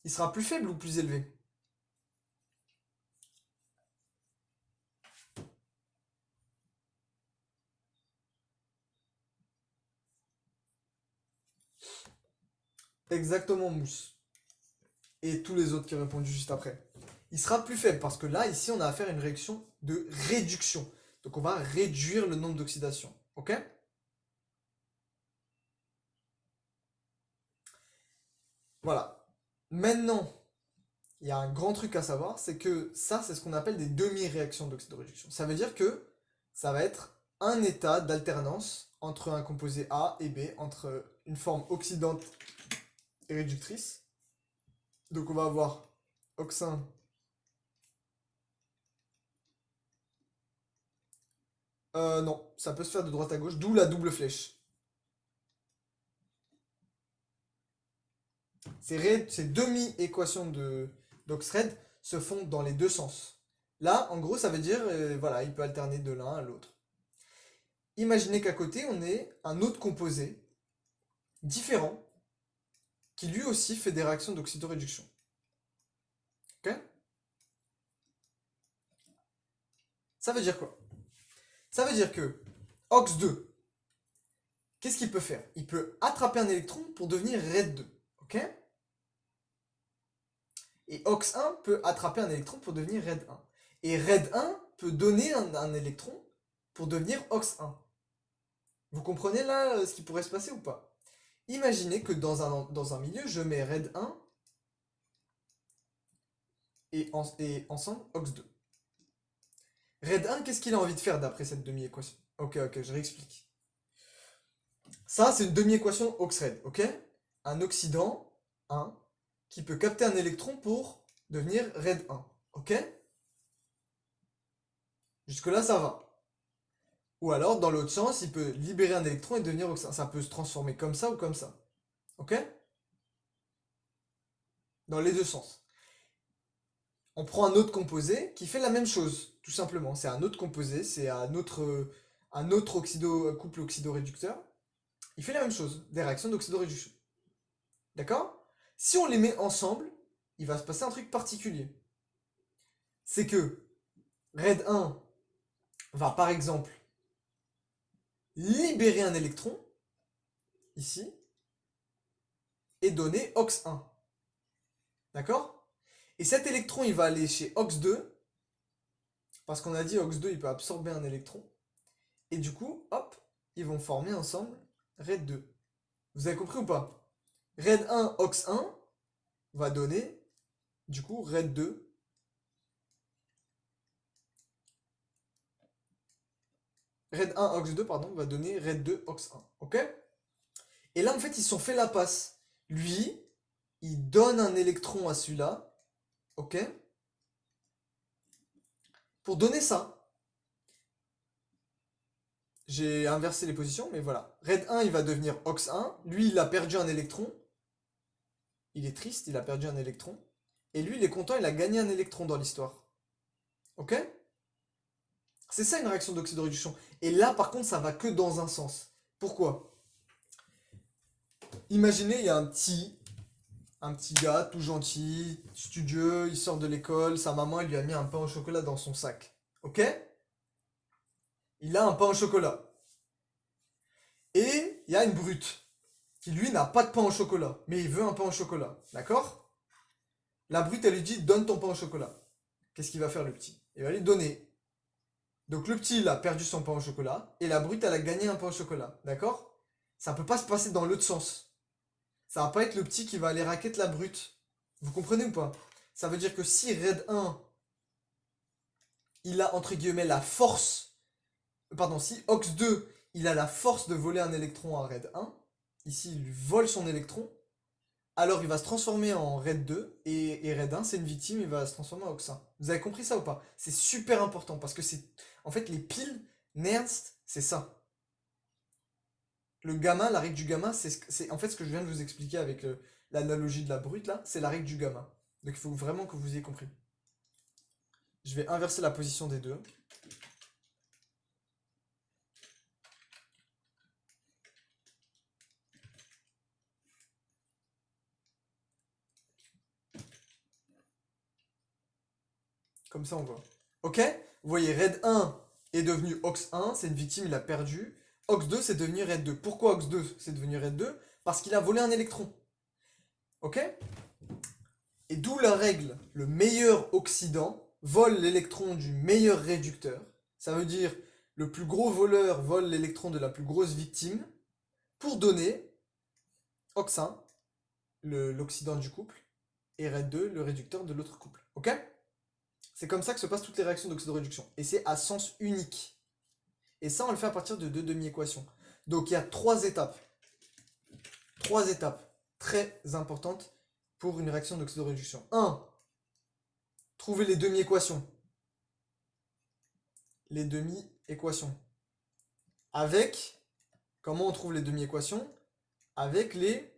il sera plus faible ou plus élevé? Exactement, Mousse. Et tous les autres qui ont répondu juste après. Il sera plus faible parce que là, ici, on a affaire à une réaction de réduction. Donc on va réduire le nombre d'oxydation. Ok? Voilà. Maintenant, il y a un grand truc à savoir, c'est que ça, c'est ce qu'on appelle des demi-réactions d'oxydoréduction. Ça veut dire que ça va être un état d'alternance entre un composé A et B, entre une forme oxydante et réductrice. Donc on va avoir oxin non, ça peut se faire de droite à gauche, d'où la double flèche. Ces demi-équations d'Oxred se font dans les deux sens. Là, en gros, ça veut dire, voilà, il peut alterner de l'un à l'autre. Imaginez qu'à côté, on ait un autre composé différent qui lui aussi fait des réactions d'oxydoréduction. Ok? Ça veut dire quoi? Ça veut dire que OX2, qu'est-ce qu'il peut faire? Il peut attraper un électron pour devenir RED2. Ok? Et OX1 peut attraper un électron pour devenir RED1. Et RED1 peut donner un électron pour devenir OX1. Vous comprenez là ce qui pourrait se passer ou pas? Imaginez que dans un milieu, je mets RED1 et ensemble OX2. RED1, qu'est-ce qu'il a envie de faire d'après cette demi-équation? Ok, je réexplique. Ça, c'est une demi-équation OX-RED, ok? Un oxydant, 1, qui peut capter un électron pour devenir RED1, ok? Jusque-là, ça va. Ou alors, dans l'autre sens, il peut libérer un électron et devenir oxydant. Ça peut se transformer comme ça ou comme ça. Ok? Dans les deux sens. On prend un autre composé qui fait la même chose, tout simplement. C'est un autre composé, c'est un autre couple oxydoréducteur. Il fait la même chose, des réactions d'oxydoréduction. D'accord? Si on les met ensemble, il va se passer un truc particulier. C'est que RAID 1 va par exemple libérer un électron, ici, et donner OX 1. D'accord? Et cet électron, il va aller chez OX 2, parce qu'on a dit OX 2, il peut absorber un électron. Et du coup, hop, ils vont former ensemble RAID 2. Vous avez compris ou pas? RAID 1, OX 1 va donner, du coup, RAID 2. RAID 1, OX 2, pardon, va donner RAID 2, OX 1. Ok? Et là, en fait, ils se sont fait la passe. Lui, il donne un électron à celui-là. Ok? Pour donner ça. J'ai inversé les positions, mais voilà. RAID 1, il va devenir OX 1. Lui, il a perdu un électron. Il est triste, il a perdu un électron. Et lui, il est content, il a gagné un électron dans l'histoire. Ok? C'est ça une réaction d'oxydoréduction. Et là, par contre, ça va que dans un sens. Pourquoi? Imaginez, il y a un petit gars tout gentil, studieux, il sort de l'école, sa maman elle lui a mis un pain au chocolat dans son sac. Ok? Il a un pain au chocolat. Et il y a une brute qui lui n'a pas de pain au chocolat, mais il veut un pain au chocolat. D'accord? La brute elle lui dit donne ton pain au chocolat. Qu'est-ce qu'il va faire le petit? Il va lui donner. Donc le petit il a perdu son pain au chocolat et la brute elle a gagné un pain au chocolat. D'accord? Ça peut pas se passer dans l'autre sens. Ça va pas être le petit qui va aller raquette la brute. Vous comprenez ou pas? Ça veut dire que si RAID 1 il a entre guillemets la force, pardon, si OX 2 il a la force de voler un électron à RAID 1, ici il lui vole son électron, alors il va se transformer en RAID 2 et RAID 1 c'est une victime, il va se transformer en OX 1. Vous avez compris ça ou pas? C'est super important parce que c'est en fait les piles Nernst, c'est ça. Le gamma, la règle du gamma, c'est en fait ce que je viens de vous expliquer avec l'analogie de la brute là, c'est la règle du gamma. Donc il faut vraiment que vous ayez compris. Je vais inverser la position des deux. Comme ça on voit. Ok? Vous voyez, RAID 1 est devenu OX 1, c'est une victime, il a perdu. OX 2 c'est devenu RAID 2. Pourquoi OX 2 c'est devenu RAID 2? Parce qu'il a volé un électron. Ok? Et d'où la règle, le meilleur oxydant vole l'électron du meilleur réducteur. Ça veut dire le plus gros voleur vole l'électron de la plus grosse victime pour donner OX 1, l'oxydant du couple, et RAID 2, le réducteur de l'autre couple. Ok? C'est comme ça que se passent toutes les réactions d'oxydoréduction. Et c'est à sens unique. Et ça, on le fait à partir de deux demi-équations. Donc il y a trois étapes. Trois étapes très importantes pour une réaction d'oxydoréduction. 1. Trouver les demi-équations. Les demi-équations. Avec, comment on trouve les demi-équations? Avec les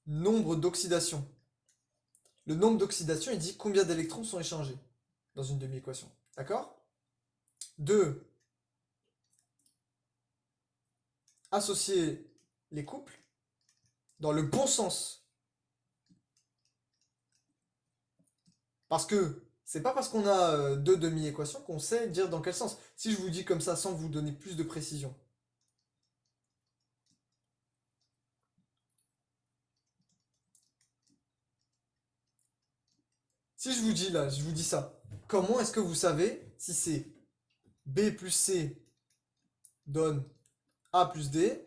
nombres d'oxydation. Le nombre d'oxydation, il dit combien d'électrons sont échangés dans une demi-équation. D'accord? 2. Associer les couples dans le bon sens. Parce que c'est pas parce qu'on a deux demi-équations qu'on sait dire dans quel sens. Si je vous dis comme ça sans vous donner plus de précision. Si je vous dis là, je vous dis ça, comment est-ce que vous savez si c'est B plus C donne A plus D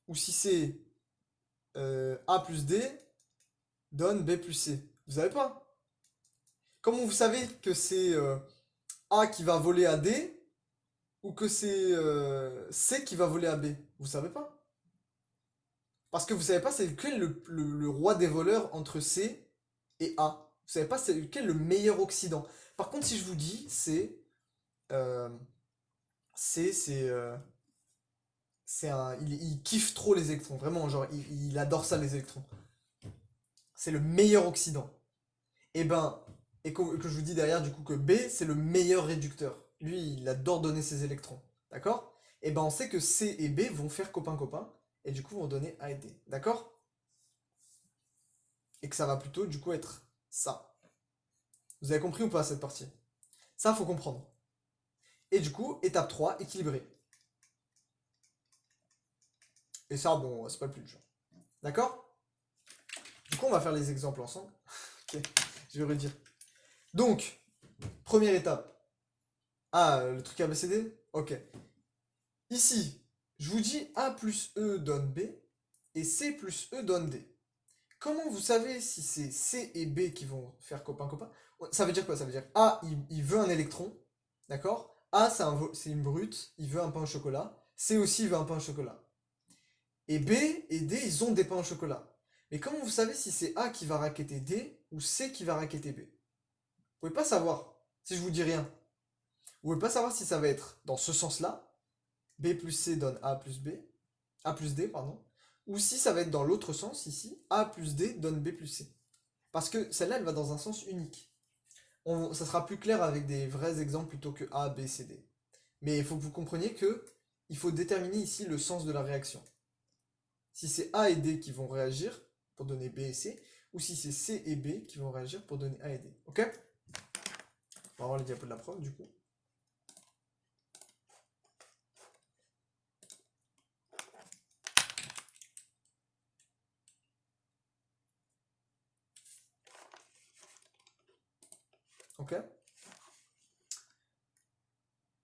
ou si c'est A plus D donne B plus C? Vous savez pas. Comment vous savez que c'est A qui va voler à D ou que c'est C qui va voler à B? Vous savez pas. Parce que vous savez pas c'est lequel le roi des voleurs entre C et A. Vous savez pas c'est lequel le meilleur oxydant. Par contre, si je vous dis euh, il kiffe trop les électrons, vraiment, genre, il adore ça, les électrons. C'est le meilleur oxydant. Et ben, que je vous dis derrière, du coup, que B, c'est le meilleur réducteur. Lui, il adore donner ses électrons. D'accord? Et ben, on sait que C et B vont faire copain-copain, et du coup, vont donner A et D. D'accord? Et que ça va plutôt, du coup, être ça. Vous avez compris ou pas cette partie? Ça, faut comprendre. Et du coup, étape 3, équilibrer. Et ça, bon, c'est pas le plus dur. D'accord? Du coup, on va faire les exemples ensemble. Ok, je vais redire. Donc, première étape. Ah, le truc ABCD? Ok. Ici, je vous dis A plus E donne B et C plus E donne D. Comment vous savez si c'est C et B qui vont faire copain-copain? Ça veut dire quoi? Ça veut dire A, il veut un électron, d'accord? A, c'est une brute, il veut un pain au chocolat. C aussi, il veut un pain au chocolat. Et B et D, ils ont des pains au chocolat. Mais comment vous savez si c'est A qui va racketter D ou C qui va racketter B? Vous pouvez pas savoir si je vous dis rien. Vous pouvez pas savoir si ça va être dans ce sens-là, B plus C donne A plus B, A plus D, pardon, ou si ça va être dans l'autre sens, ici, A plus D donne B plus C. Parce que celle-là, elle va dans un sens unique. Ça sera plus clair avec des vrais exemples plutôt que A, B, C, D. Mais il faut que vous compreniez que il faut déterminer ici le sens de la réaction. Si c'est A et D qui vont réagir pour donner B et C, ou si c'est C et B qui vont réagir pour donner A et D. Ok? On va voir les diapos de la preuve du coup. Ok?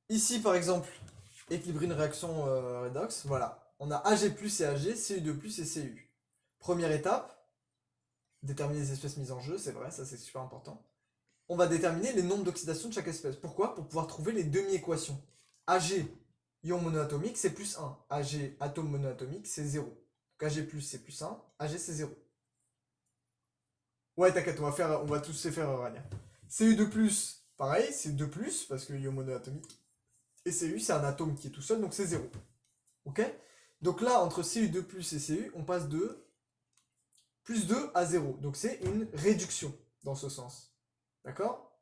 Ici par exemple, équilibrer une réaction redox, voilà. On a Ag plus et Ag, Cu2 plus et Cu. Première étape, déterminer les espèces mises en jeu, c'est vrai, ça c'est super important. On va déterminer les nombres d'oxydation de chaque espèce. Pourquoi? Pour pouvoir trouver les demi-équations. Ag, ion monoatomique, c'est plus 1. Ag, atome monoatomique, c'est 0. Donc Ag plus, c'est plus 1. Ag, c'est 0. Ouais, t'inquiète, on va tous les faire, Aurélien. Cu2 plus, pareil, c'est 2 plus, parce que ion monoatomique. Et Cu, c'est un atome qui est tout seul, donc c'est 0. Ok? Donc là, entre Cu2 plus et Cu, on passe de plus 2 à 0. Donc c'est une réduction dans ce sens. D'accord?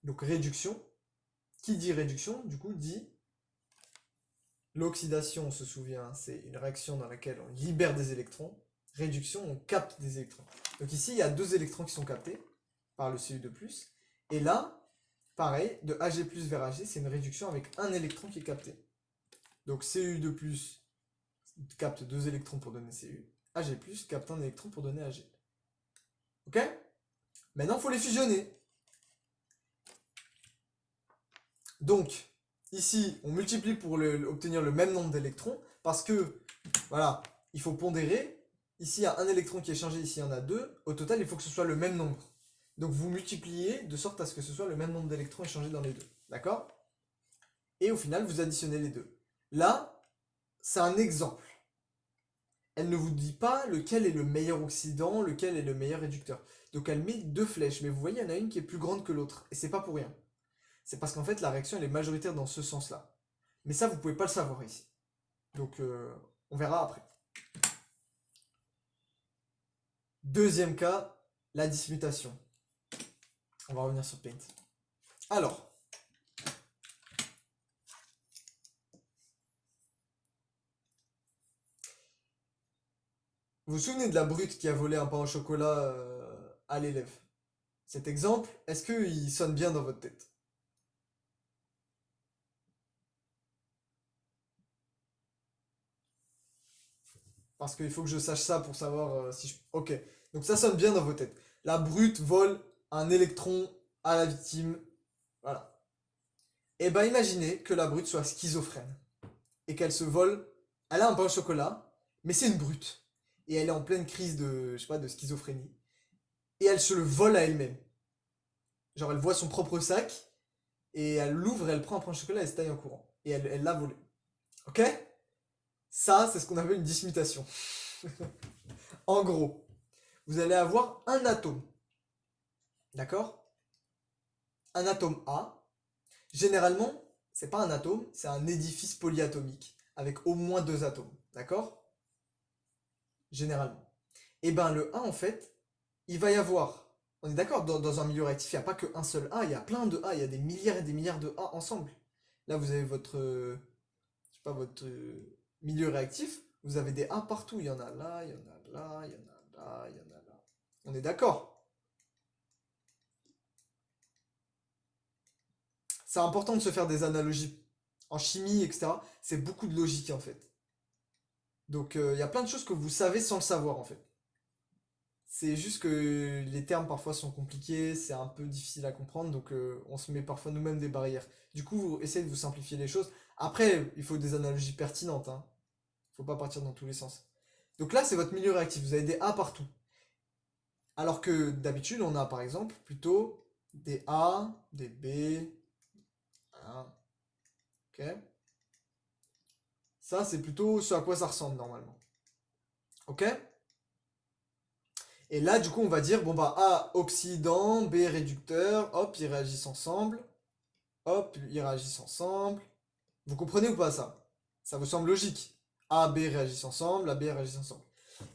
Donc réduction. Qui dit réduction, du coup, dit l'oxydation, on se souvient, c'est une réaction dans laquelle on libère des électrons. Réduction, on capte des électrons. Donc ici, il y a 2 électrons qui sont captés par le Cu2+. Et là, pareil, de Ag+ vers Ag, c'est une réduction avec un électron qui est capté. Donc Cu2+ capte 2 électrons pour donner Cu. Ag+ capte un électron pour donner Ag. Ok? Maintenant, il faut les fusionner. Donc, ici, on multiplie pour obtenir le même nombre d'électrons, parce que, voilà, il faut pondérer. Ici, il y a un électron qui est changé, ici, il y en a deux. Au total, il faut que ce soit le même nombre. Donc, vous multipliez de sorte à ce que ce soit le même nombre d'électrons échangés dans les deux. D'accord? Et au final, vous additionnez les deux. Là, c'est un exemple. Elle ne vous dit pas lequel est le meilleur oxydant, lequel est le meilleur réducteur. Donc, elle met deux flèches, mais vous voyez, il y en a une qui est plus grande que l'autre. Et c'est pas pour rien. C'est parce qu'en fait, la réaction, elle est majoritaire dans ce sens-là. Mais ça, vous pouvez pas le savoir ici. Donc, on verra après. Deuxième cas, la dismutation. On va revenir sur Paint. Alors, vous vous souvenez de la brute qui a volé un pain au chocolat à l'élève? Cet exemple, est-ce qu'il sonne bien dans votre tête? Parce qu'il faut que je sache ça pour savoir si je... Ok, donc ça sonne bien dans vos têtes. La brute vole un électron à la victime. Voilà. Et ben imaginez que la brute soit schizophrène. Et qu'elle se vole... Elle a un pain au chocolat, mais c'est une brute. Et elle est en pleine crise de, je sais pas, de schizophrénie. Et elle se le vole à elle-même. Genre elle voit son propre sac, et elle l'ouvre, elle prend un pain au chocolat et elle se taille en courant. Et elle l'a volé. Ok? Ça, c'est ce qu'on appelle une dismutation. En gros, vous allez avoir un atome. D'accord? Un atome A. Généralement, c'est pas un atome, c'est un édifice polyatomique, avec au moins deux atomes, d'accord? Généralement. Et ben le A, en fait, il va y avoir, on est d'accord, dans un milieu réactif, il n'y a pas qu'un seul A, il y a plein de A, il y a des milliards et des milliards de A ensemble. Là, vous avez votre, je sais pas, votre milieu réactif, vous avez des A partout, il y en a là, il y en a là, il y en a là, il y en a là. On est d'accord? C'est important de se faire des analogies. En chimie, etc., c'est beaucoup de logique en fait. Donc il y a plein de choses que vous savez sans le savoir en fait. C'est juste que les termes parfois sont compliqués, c'est un peu difficile à comprendre, donc on se met parfois nous-mêmes des barrières. Du coup, vous essayez de vous simplifier les choses. Après, il faut des analogies pertinentes, hein. Faut pas partir dans tous les sens. Donc là, c'est votre milieu réactif, vous avez des A partout. Alors que d'habitude, on a par exemple plutôt des A, des B, hein, ok? Ça, c'est plutôt ce à quoi ça ressemble normalement. Ok? Et là, du coup, on va dire, bon bah A oxydant, B réducteur, hop, ils réagissent ensemble, hop, ils réagissent ensemble. Vous comprenez ou pas ça? Ça vous semble logique? A, B réagissent ensemble, A, B réagissent ensemble.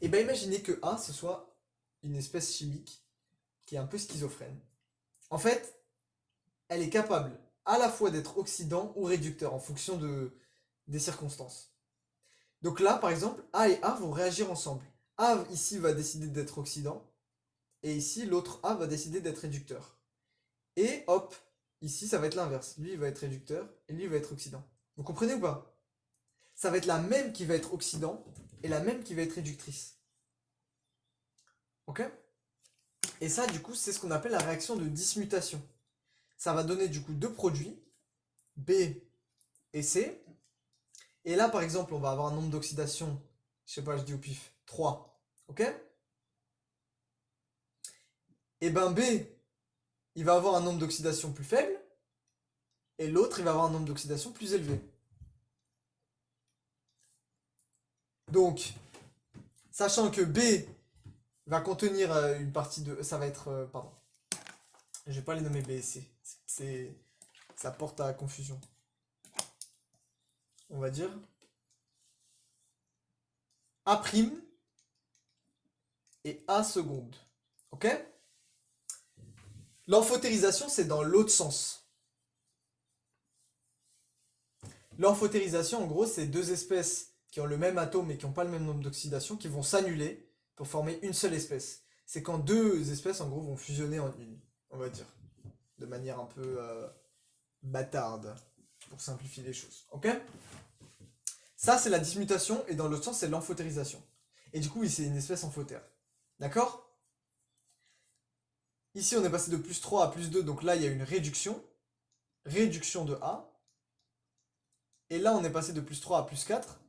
Et bien imaginez que A, ce soit une espèce chimique qui est un peu schizophrène. En fait, elle est capable à la fois d'être oxydant ou réducteur en fonction des circonstances. Donc là, par exemple, A et A vont réagir ensemble. A ici va décider d'être oxydant, et ici l'autre A va décider d'être réducteur. Et hop, ici ça va être l'inverse. Lui il va être réducteur, et lui il va être oxydant. Vous comprenez ou pas? Ça va être la même qui va être oxydant, et la même qui va être réductrice. Ok? Et ça, du coup, c'est ce qu'on appelle la réaction de dismutation. Ça va donner du coup deux produits, B et C. Et là, par exemple, on va avoir un nombre d'oxydation, je sais pas, je dis au pif, 3. Ok? Et ben B, il va avoir un nombre d'oxydation plus faible, et l'autre, il va avoir un nombre d'oxydation plus élevé. Donc, sachant que B va contenir une partie de... Ça va être... pardon. Je vais pas les nommer B et C. Ça porte à confusion. On va dire A' et A seconde. Ok? L'amphotérisation, c'est dans l'autre sens. L'amphotérisation, en gros, c'est deux espèces qui ont le même atome et qui n'ont pas le même nombre d'oxydation qui vont s'annuler pour former une seule espèce. C'est quand deux espèces, en gros, vont fusionner en une, on va dire. De manière un peu bâtarde, pour simplifier les choses. Ok? Ça, c'est la dismutation, et dans l'autre sens, c'est l'amphotérisation. Et du coup, oui, c'est une espèce amphotère. D'accord? Ici, on est passé de plus 3 à plus 2, donc là, il y a une réduction. Réduction de A. Et là, on est passé de plus 3 à plus 4.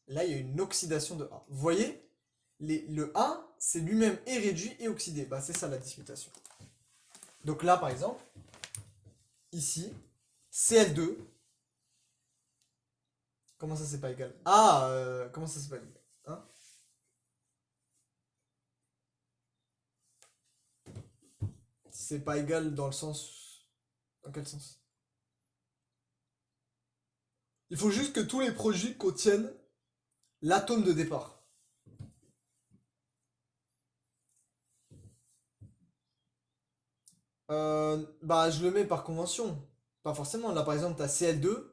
Là, il y a une oxydation de A. Vous voyez? Le A, c'est lui-même et réduit et oxydé. Bah, c'est ça la dismutation. Donc là, par exemple, ici, Cl2. Comment ça, c'est pas égal? Ah, comment ça, c'est pas égal? Hein? C'est pas égal dans le sens... Dans quel sens? Il faut juste que tous les produits contiennent l'atome de départ. Bah, je le mets par convention. Pas forcément. Là, par exemple, tu as Cl2.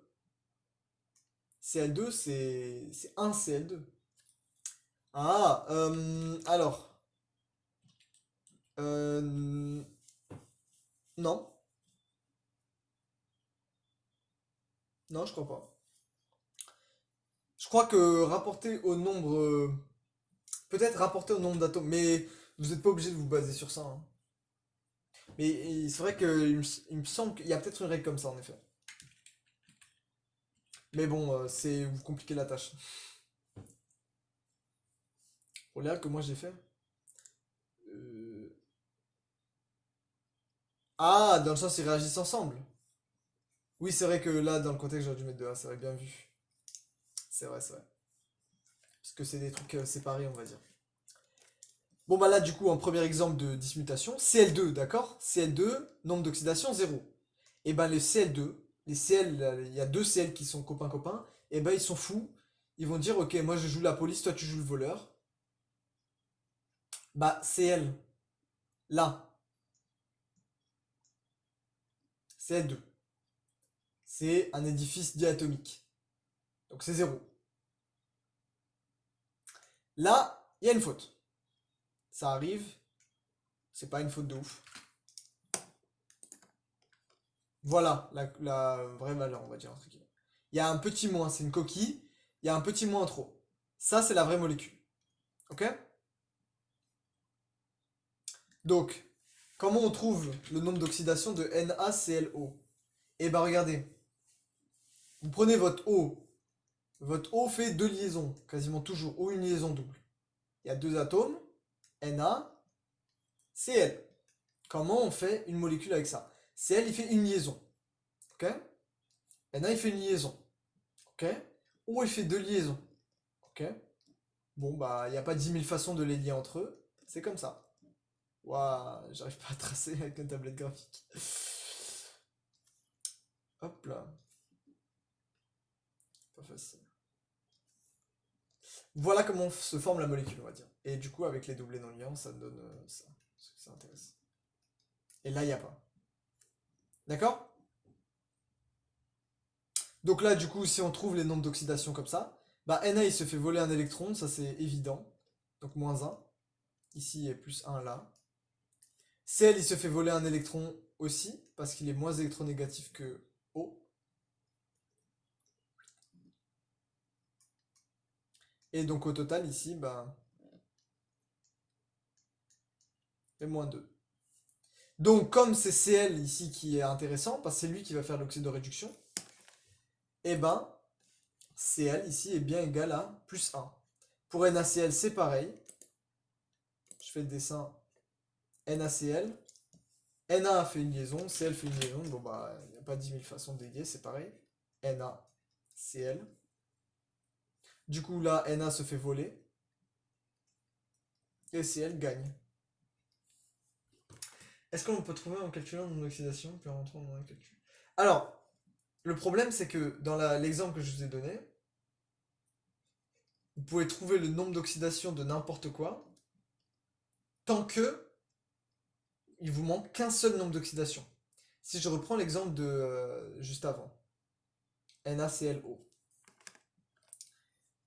Cl2, c'est un Cl2. Ah, alors. Euh, non. Non, je crois pas. Je crois que rapporté au nombre. Peut-être rapporté au nombre d'atomes, mais vous n'êtes pas obligé de vous baser sur ça, hein. Mais c'est vrai il me semble qu'il y a peut-être une règle comme ça, en effet. Mais bon, c'est vous compliquez la tâche. Regarde que moi j'ai fait. Euh, Ah, dans le sens ils réagissent ensemble. Oui, c'est vrai que là, dans le contexte, j'aurais dû mettre 2A, c'est vrai, bien vu. C'est vrai, c'est vrai. Parce que c'est des trucs séparés, on va dire. Bon, bah là, du coup, en premier exemple de dismutation, Cl2, d'accord? Cl2, nombre d'oxydation 0. Et ben le Cl2, les CL, il y a deux CL qui sont copains-copains, et ben ils sont fous. Ils vont dire, ok, moi je joue la police, toi tu joues le voleur. Bah, CL, là, CL2. C'est un édifice diatomique. Donc c'est 0. Là, il y a une faute. Ça arrive, c'est pas une faute de ouf. Voilà la vraie valeur, on va dire, entre guillemets. Il y a un petit moins, c'est une coquille, il y a un petit moins en trop. Ça, c'est la vraie molécule. Ok? Donc, comment on trouve le nombre d'oxydation de NaClO? Eh ben regardez, vous prenez votre O fait deux liaisons, quasiment toujours, ou une liaison double. Il y a deux atomes, NaCl. Comment on fait une molécule avec ça? Cl, il fait une liaison, ok? Na, il fait une liaison, ok? O, il fait deux liaisons, ok? Bon, bah, il n'y a pas 10 000 façons de les lier entre eux, c'est comme ça. Waouh, j'arrive pas à tracer avec une tablette graphique. Hop là. Pas facile. Voilà comment se forme la molécule, on va dire. Et du coup, avec les doublés non liants, ça donne ça. Ça intéresse. Et là, il n'y a pas. D'accord? Donc là, du coup, si on trouve les nombres d'oxydation comme ça, bah Na, il se fait voler un électron, ça c'est évident. Donc moins 1. Ici, il y a plus 1 là. Cl, il se fait voler un électron aussi, parce qu'il est moins électronégatif que O. Et donc au total, ici, bah, il y a moins 2. Donc comme c'est Cl ici qui est intéressant, parce que c'est lui qui va faire l'oxydoréduction, et ben Cl ici est bien égal à plus 1. Pour NaCl, c'est pareil. Je fais le dessin NaCl. Na fait une liaison, Cl fait une liaison. Bon bah, il n'y a pas 10 000 façons de lier, c'est pareil. NaCl. Du coup là, Na se fait voler. Et Cl gagne. Est-ce qu'on peut trouver en calculant le nombre d'oxydation puis en rentrant dans le calcul? Alors, le problème c'est que dans l'exemple que je vous ai donné, vous pouvez trouver le nombre d'oxydation de n'importe quoi tant que il vous manque qu'un seul nombre d'oxydation. Si je reprends l'exemple de juste avant, NaClO.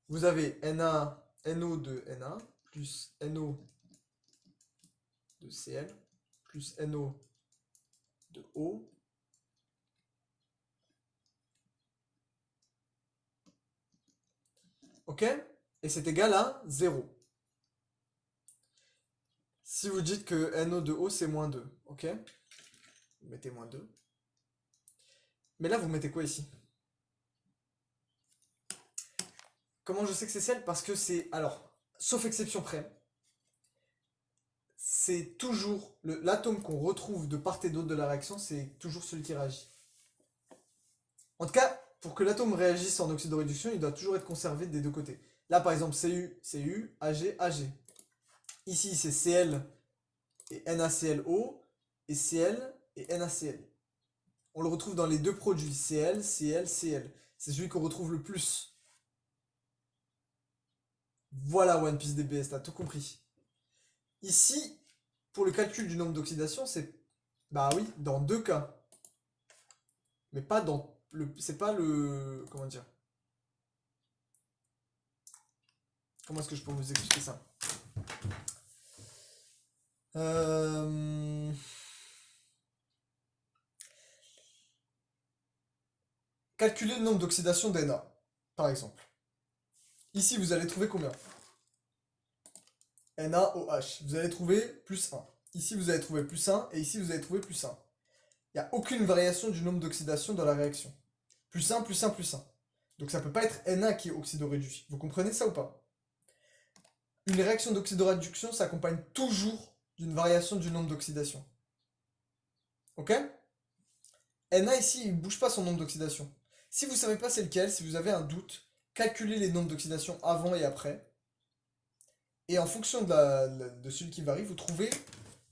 Vous avez NO de Na plus NO de Cl plus NO de O. Ok? Et c'est égal à 0. Si vous dites que NO de O c'est moins 2, ok? Vous mettez moins 2. Mais là vous mettez quoi ici? Comment je sais que c'est Cl? Parce que c'est... Alors, sauf exception près, c'est toujours l'atome qu'on retrouve de part et d'autre de la réaction, c'est toujours celui qui réagit. En tout cas, pour que l'atome réagisse en oxydoréduction, il doit toujours être conservé des deux côtés. Là, par exemple, Cu, Cu, Ag, Ag. Ici, c'est Cl et NaClO, et Cl et NaCl. On le retrouve dans les deux produits, Cl, Cl, Cl. C'est celui qu'on retrouve le plus. Voilà One Piece DBS, t'as tout compris. Ici, pour le calcul du nombre d'oxydation, c'est... Bah oui, dans deux cas. Mais pas dans le... C'est pas le... Comment dire? Comment est-ce que je peux vous expliquer ça? Calculer le nombre d'oxydation d'Na, par exemple. Ici, vous allez trouver combien? NaOH. Vous allez trouver plus 1. Ici, vous allez trouver plus 1. Et ici, vous allez trouver plus 1. Il n'y a aucune variation du nombre d'oxydation dans la réaction. Plus 1, plus 1, plus 1. Donc ça ne peut pas être Na qui est oxydoréduit. Vous comprenez ça ou pas? Une réaction d'oxydoréduction s'accompagne toujours d'une variation du nombre d'oxydation. Ok? Na ici, il ne bouge pas son nombre d'oxydation. Si vous ne savez pas c'est lequel, si vous avez un doute, calculez les nombres d'oxydation avant et après. Et en fonction de celui qui varie, vous trouvez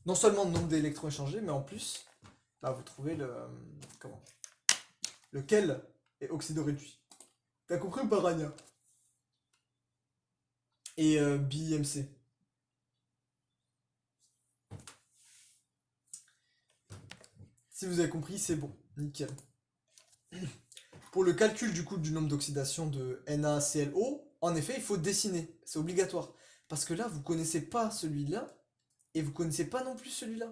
non seulement le nombre d'électrons échangés, mais en plus, bah, vous trouvez le lequel est oxydoréduit. T'as compris ou pas, Rania? Et BMC. Si vous avez compris, c'est bon, nickel. Pour le calcul du coup du nombre d'oxydation de NaClO, en effet, il faut dessiner, c'est obligatoire. Parce que là, vous connaissez pas celui-là, et vous connaissez pas non plus celui-là.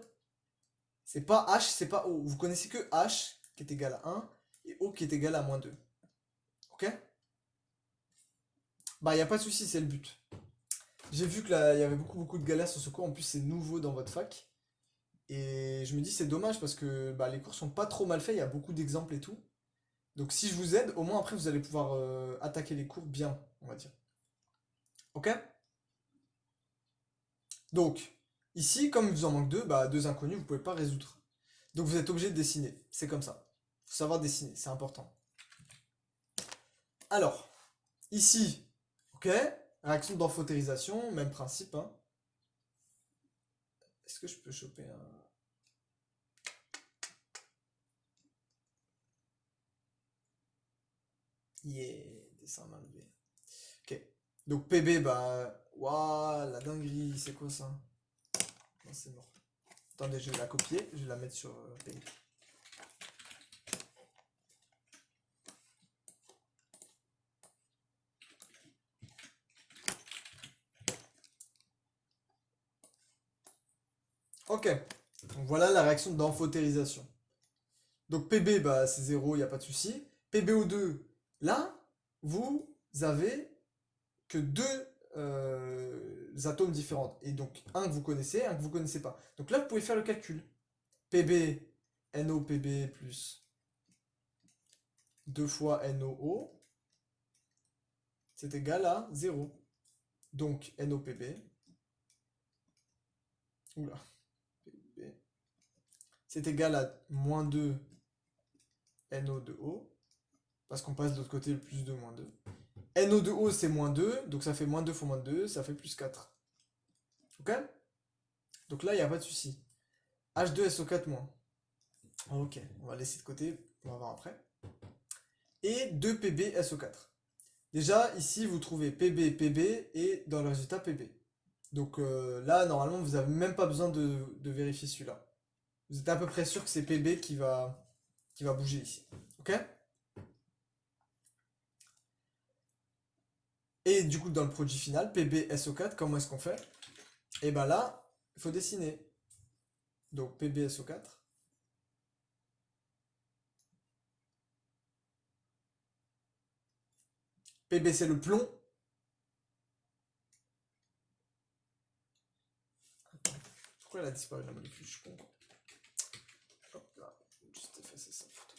C'est pas H, c'est pas O. Vous connaissez que H, qui est égal à 1, et O qui est égal à moins 2. Ok? Bah, y a pas de souci, c'est le but. J'ai vu que là, il y avait beaucoup de galères sur ce cours, en plus c'est nouveau dans votre fac. Et je me dis c'est dommage parce que bah, les cours sont pas trop mal faits, il y a beaucoup d'exemples et tout. Donc si je vous aide, au moins après vous allez pouvoir attaquer les cours bien, on va dire. Ok? Donc, ici, comme il vous en manque deux, bah deux inconnus, vous pouvez pas résoudre. Donc vous êtes obligé de dessiner. C'est comme ça. Faut savoir dessiner, c'est important. Alors, ici, ok, réaction d'enphotérisation, même principe, hein. Est-ce que je peux choper un... Yeah, dessin main levée. Ok. Donc PB, bah. Waouh, la dinguerie, c'est quoi ça? Non, c'est mort. Attendez, je vais la copier, je vais la mettre sur PB. Ok. Donc voilà la réaction d'enphotérisation. Donc PB, bah, c'est 0, il n'y a pas de souci. PbO2, là, vous avez que deux atomes différents. Et donc un que vous connaissez, un que vous connaissez pas. Donc là, vous pouvez faire le calcul. Pb, NOPB plus 2 fois NOO, c'est égal à 0. Donc NOPB, oula, PB, c'est égal à moins 2 NO2O, parce qu'on passe de l'autre côté le plus 2, moins 2. NO2O c'est moins 2, donc ça fait moins 2 fois moins 2, ça fait plus 4. Ok? Donc là, il n'y a pas de souci. H2SO4-. Ok, on va laisser de côté, on va voir après. Et 2PbSO4. Déjà, ici, vous trouvez PB, PB et dans le résultat PB. Donc là, normalement, vous n'avez même pas besoin de vérifier celui-là. Vous êtes à peu près sûr que c'est PB qui va bouger ici. Ok? Et du coup, dans le produit final, PbSO4, comment est-ce qu'on fait? Et ben là, il faut dessiner. Donc PbSO4. Pb, c'est le plomb. Pourquoi elle a disparu la molécule? Je suis con. Hop là, juste effacer sa photo.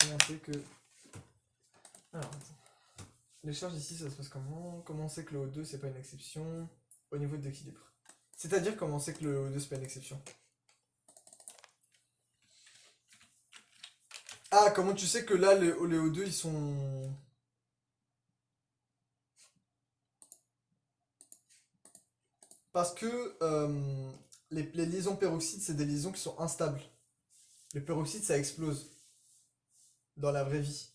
Comment c'est que... Alors, attends. Les charges ici, ça se passe comment? Comment on sait que le O2, c'est pas une exception au niveau de l'équilibre? C'est-à-dire comment on sait que le O2, c'est pas une exception? Ah, comment tu sais que là, les O2, ils sont... Parce que les liaisons peroxydes, c'est des liaisons qui sont instables. Les peroxydes, ça explose dans la vraie vie.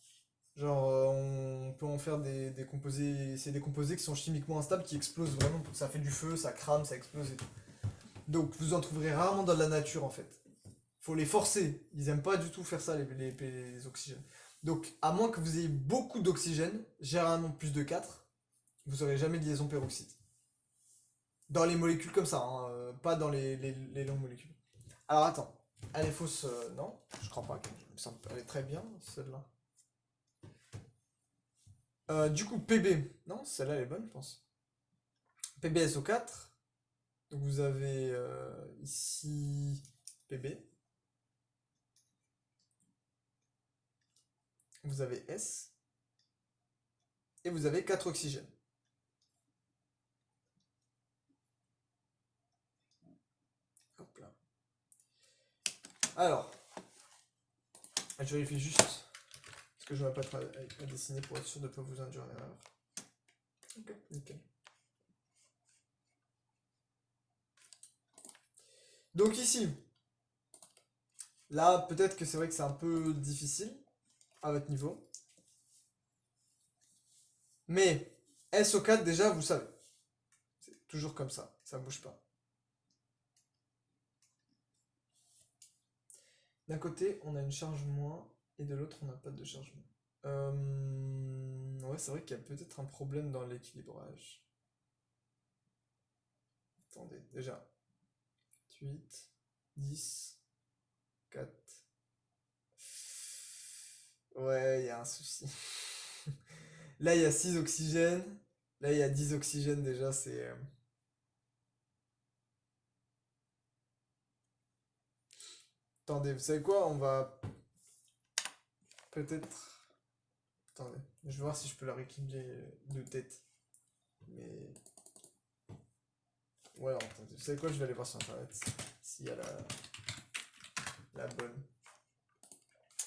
Genre, on peut en faire des composés. C'est des composés qui sont chimiquement instables, qui explosent vraiment. Ça fait du feu, ça crame, ça explose et tout. Donc, vous en trouverez rarement dans la nature en fait. Faut les forcer. Ils aiment pas du tout faire ça, les oxygènes. Donc, à moins que vous ayez beaucoup d'oxygène, généralement plus de 4, vous aurez jamais de liaison peroxyde. Dans les molécules comme ça, hein, pas dans les longues molécules. Alors attends, elle est fausse, non, je crois pas. Elle est très bien, celle-là. Du coup, PB, non, celle-là elle est bonne, je pense. PbSO4, donc vous avez ici PB, vous avez S, et vous avez 4 oxygènes. Hop là. Alors, je vérifie juste, parce que je ne vais pas à dessiner pour être sûr de ne pas vous induire en erreur. Ok, nickel. Donc ici, là, peut-être que c'est vrai que c'est un peu difficile à votre niveau. Mais SO4, déjà, vous savez. C'est toujours comme ça bouge pas. D'un côté, on a une charge moins, et de l'autre, on n'a pas de charge moins. Ouais, c'est vrai qu'il y a peut-être un problème dans l'équilibrage. Attendez, déjà. 8, 10, 4. Ouais, il y a un souci. Là, il y a 6 oxygènes. Là, il y a 10 oxygènes déjà, c'est... Attendez, vous savez quoi? On va peut-être... Attendez, je vais voir si je peux la rééquilibrer de tête. Mais... Ouais, alors, attendez, vous savez quoi? Je vais aller voir sur internet s'il y a la bonne.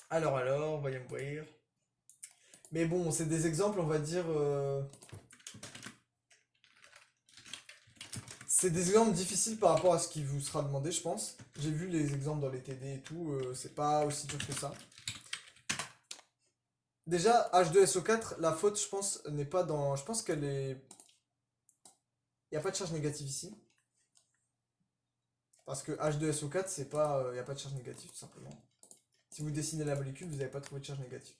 Alors, voyons voir. Mais bon, c'est des exemples, on va dire... C'est des exemples difficiles par rapport à ce qui vous sera demandé, je pense. J'ai vu les exemples dans les TD et tout, c'est pas aussi dur que ça. Déjà, H2SO4, la faute, je pense, n'est pas dans... Je pense qu'elle est... Il n'y a pas de charge négative ici. Parce que H2SO4, c'est pas... Il n'y a pas de charge négative, tout simplement. Si vous dessinez la molécule, vous n'avez pas trouvé de charge négative.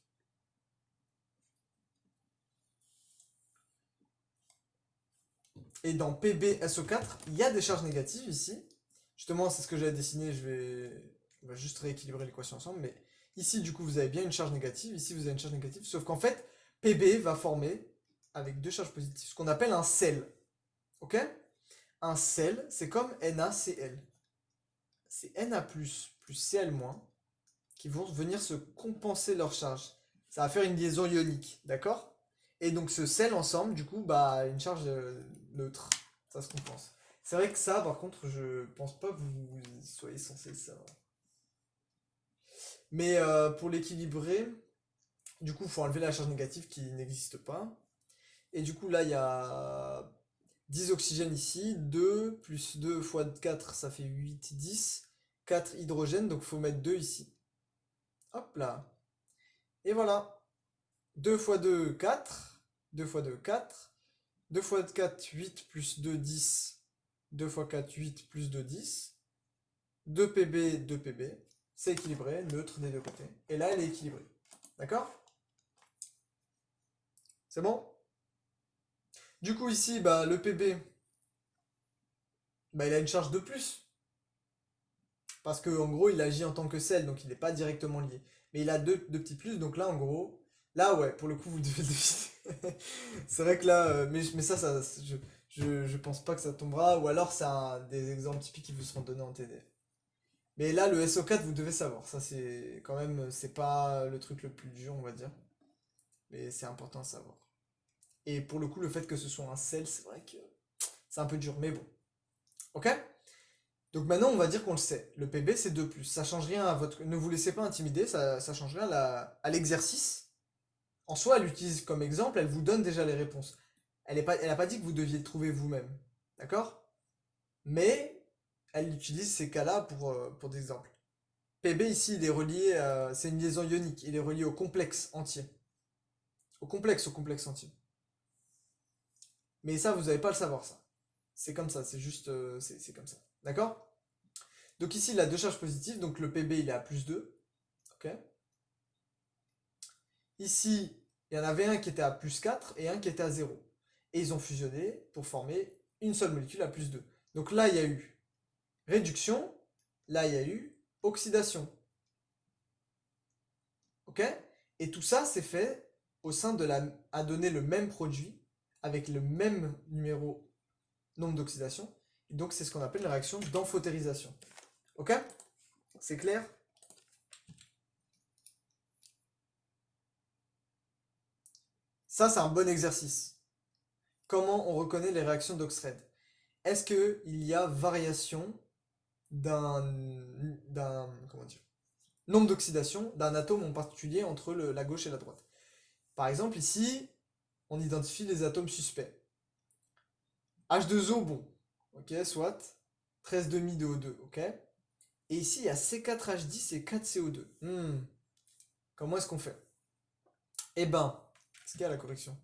Et dans PbSO4, il y a des charges négatives ici. Justement, c'est ce que j'avais dessiné, on va juste rééquilibrer l'équation ensemble. Mais ici, du coup, vous avez bien une charge négative. Ici, vous avez une charge négative. Sauf qu'en fait, Pb va former, avec deux charges positives, ce qu'on appelle un sel. Ok? Un sel, c'est comme NaCl. C'est Na+, plus Cl-, qui vont venir se compenser leur charge. Ça va faire une liaison ionique, d'accord? Et donc ce sel ensemble, du coup, bah, une charge neutre. Ça se compense. C'est vrai que ça, par contre, je pense pas que vous soyez censé le savoir. Mais pour l'équilibrer, du coup, il faut enlever la charge négative qui n'existe pas. Et du coup, là, il y a 10 oxygènes ici. 2 plus 2 fois 4, ça fait 8, 10. 4 hydrogènes, donc il faut mettre 2 ici. Hop là. Et voilà. 2 fois 2, 4. 2 fois 2, 4. 2 fois 4, 8 plus 2, 10. 2 fois 4, 8 plus 2, 10. 2 Pb, 2 Pb. C'est équilibré, neutre des deux côtés. Et là, elle est équilibrée. D'accord? C'est bon? Du coup, ici, bah, le Pb, bah, il a une charge de plus. Parce qu'en gros, il agit en tant que sel, donc il n'est pas directement lié. Mais il a deux petits plus, donc là, en gros, là, ouais, pour le coup, vous devez le deviner. C'est vrai que là, mais ça je pense pas que ça tombera, ou alors c'est des exemples typiques qui vous seront donnés en TD. Mais là, le SO4, vous devez savoir. Ça, c'est quand même, c'est pas le truc le plus dur, on va dire. Mais c'est important à savoir. Et pour le coup, le fait que ce soit un sel, c'est vrai que c'est un peu dur, mais bon. Ok? Donc maintenant, on va dire qu'on le sait. Le PB, c'est 2+. Ça change rien à votre... Ne vous laissez pas intimider, ça change rien à l'exercice. En soi, elle utilise comme exemple, elle vous donne déjà les réponses. Elle n'a pas dit que vous deviez le trouver vous-même. D'accord? Mais elle utilise ces cas-là pour des exemples. PB ici, il est relié, c'est une liaison ionique, il est relié au complexe entier. Au complexe entier. Mais ça, vous n'allez pas le savoir, ça. C'est comme ça, c'est juste, c'est comme ça. D'accord? Donc ici, il a deux charges positives, donc le PB, il est à +2. Ok? Ici, il y en avait un qui était à +4 et un qui était à 0. Et ils ont fusionné pour former une seule molécule à +2. Donc là, il y a eu réduction, là, il y a eu oxydation. Ok? Et tout ça, c'est fait au sein de à donner le même produit avec le même nombre d'oxydation. Et donc, c'est ce qu'on appelle une réaction d'amphotérisation. Ok? C'est clair? Ça, c'est un bon exercice. Comment on reconnaît les réactions d'Oxford? Est-ce qu'il y a variation comment dire, nombre d'oxydation d'un atome en particulier entre la gauche et la droite? Par exemple, ici, on identifie les atomes suspects. H2O, bon, ok, soit. 13,5 de O2, ok? Et ici, il y a C4H10 et 4CO2. Comment est-ce qu'on fait? Eh ben, est-ce qu'il y a la correction?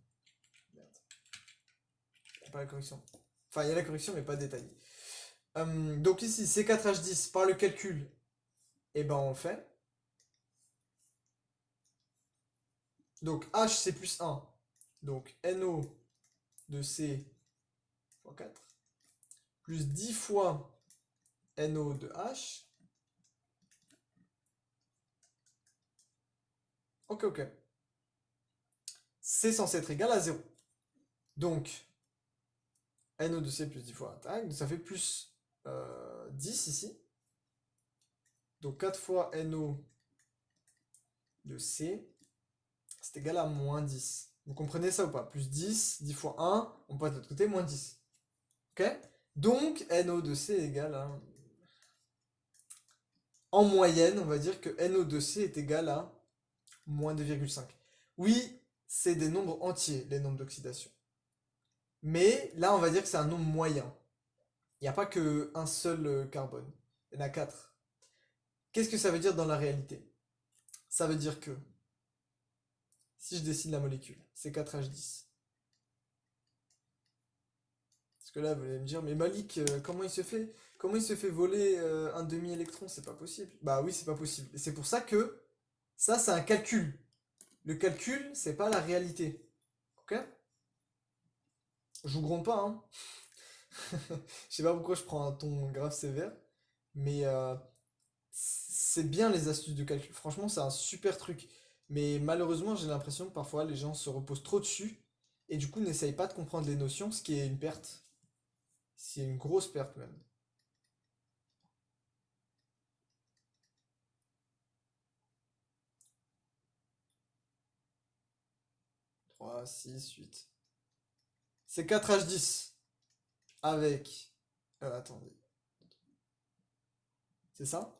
Merde. Il n'y a pas la correction. Enfin, il y a la correction, mais pas détaillée. Donc ici, C4H10, par le calcul, eh ben on le fait. Donc H, c'est plus 1. Donc NO de C fois 4, plus 10 fois NO de H. Ok, ok. C'est censé être égal à 0. Donc, NO de C plus 10 fois tac, donc ça fait plus 10 ici. Donc 4 fois NO de C, c'est égal à moins 10. Vous comprenez ça ou pas? Plus 10, 10 fois 1, on passe de l'autre côté, moins 10. Ok? Donc, NO de C est égal à... En moyenne, on va dire que NO de C est égal à moins 2,5. Oui, c'est des nombres entiers, les nombres d'oxydation. Mais là, on va dire que c'est un nombre moyen. Il n'y a pas qu'un seul carbone. Il y en a 4. Qu'est-ce que ça veut dire dans la réalité? Ça veut dire que si je dessine la molécule, c'est 4H10. Parce que là, vous allez me dire, mais Malik, comment il se fait voler un demi-électron? C'est pas possible. Bah oui, c'est pas possible. Et c'est pour ça que ça, c'est un calcul. Le calcul, c'est pas la réalité. Ok? Je vous gronde pas, hein. Je sais pas pourquoi je prends un ton grave sévère, mais c'est bien les astuces de calcul. Franchement, c'est un super truc. Mais malheureusement, j'ai l'impression que parfois les gens se reposent trop dessus et du coup n'essayent pas de comprendre les notions, ce qui est une perte. C'est une grosse perte même. 3, 6, 8. C'est 4H10 avec... attendez. C'est ça?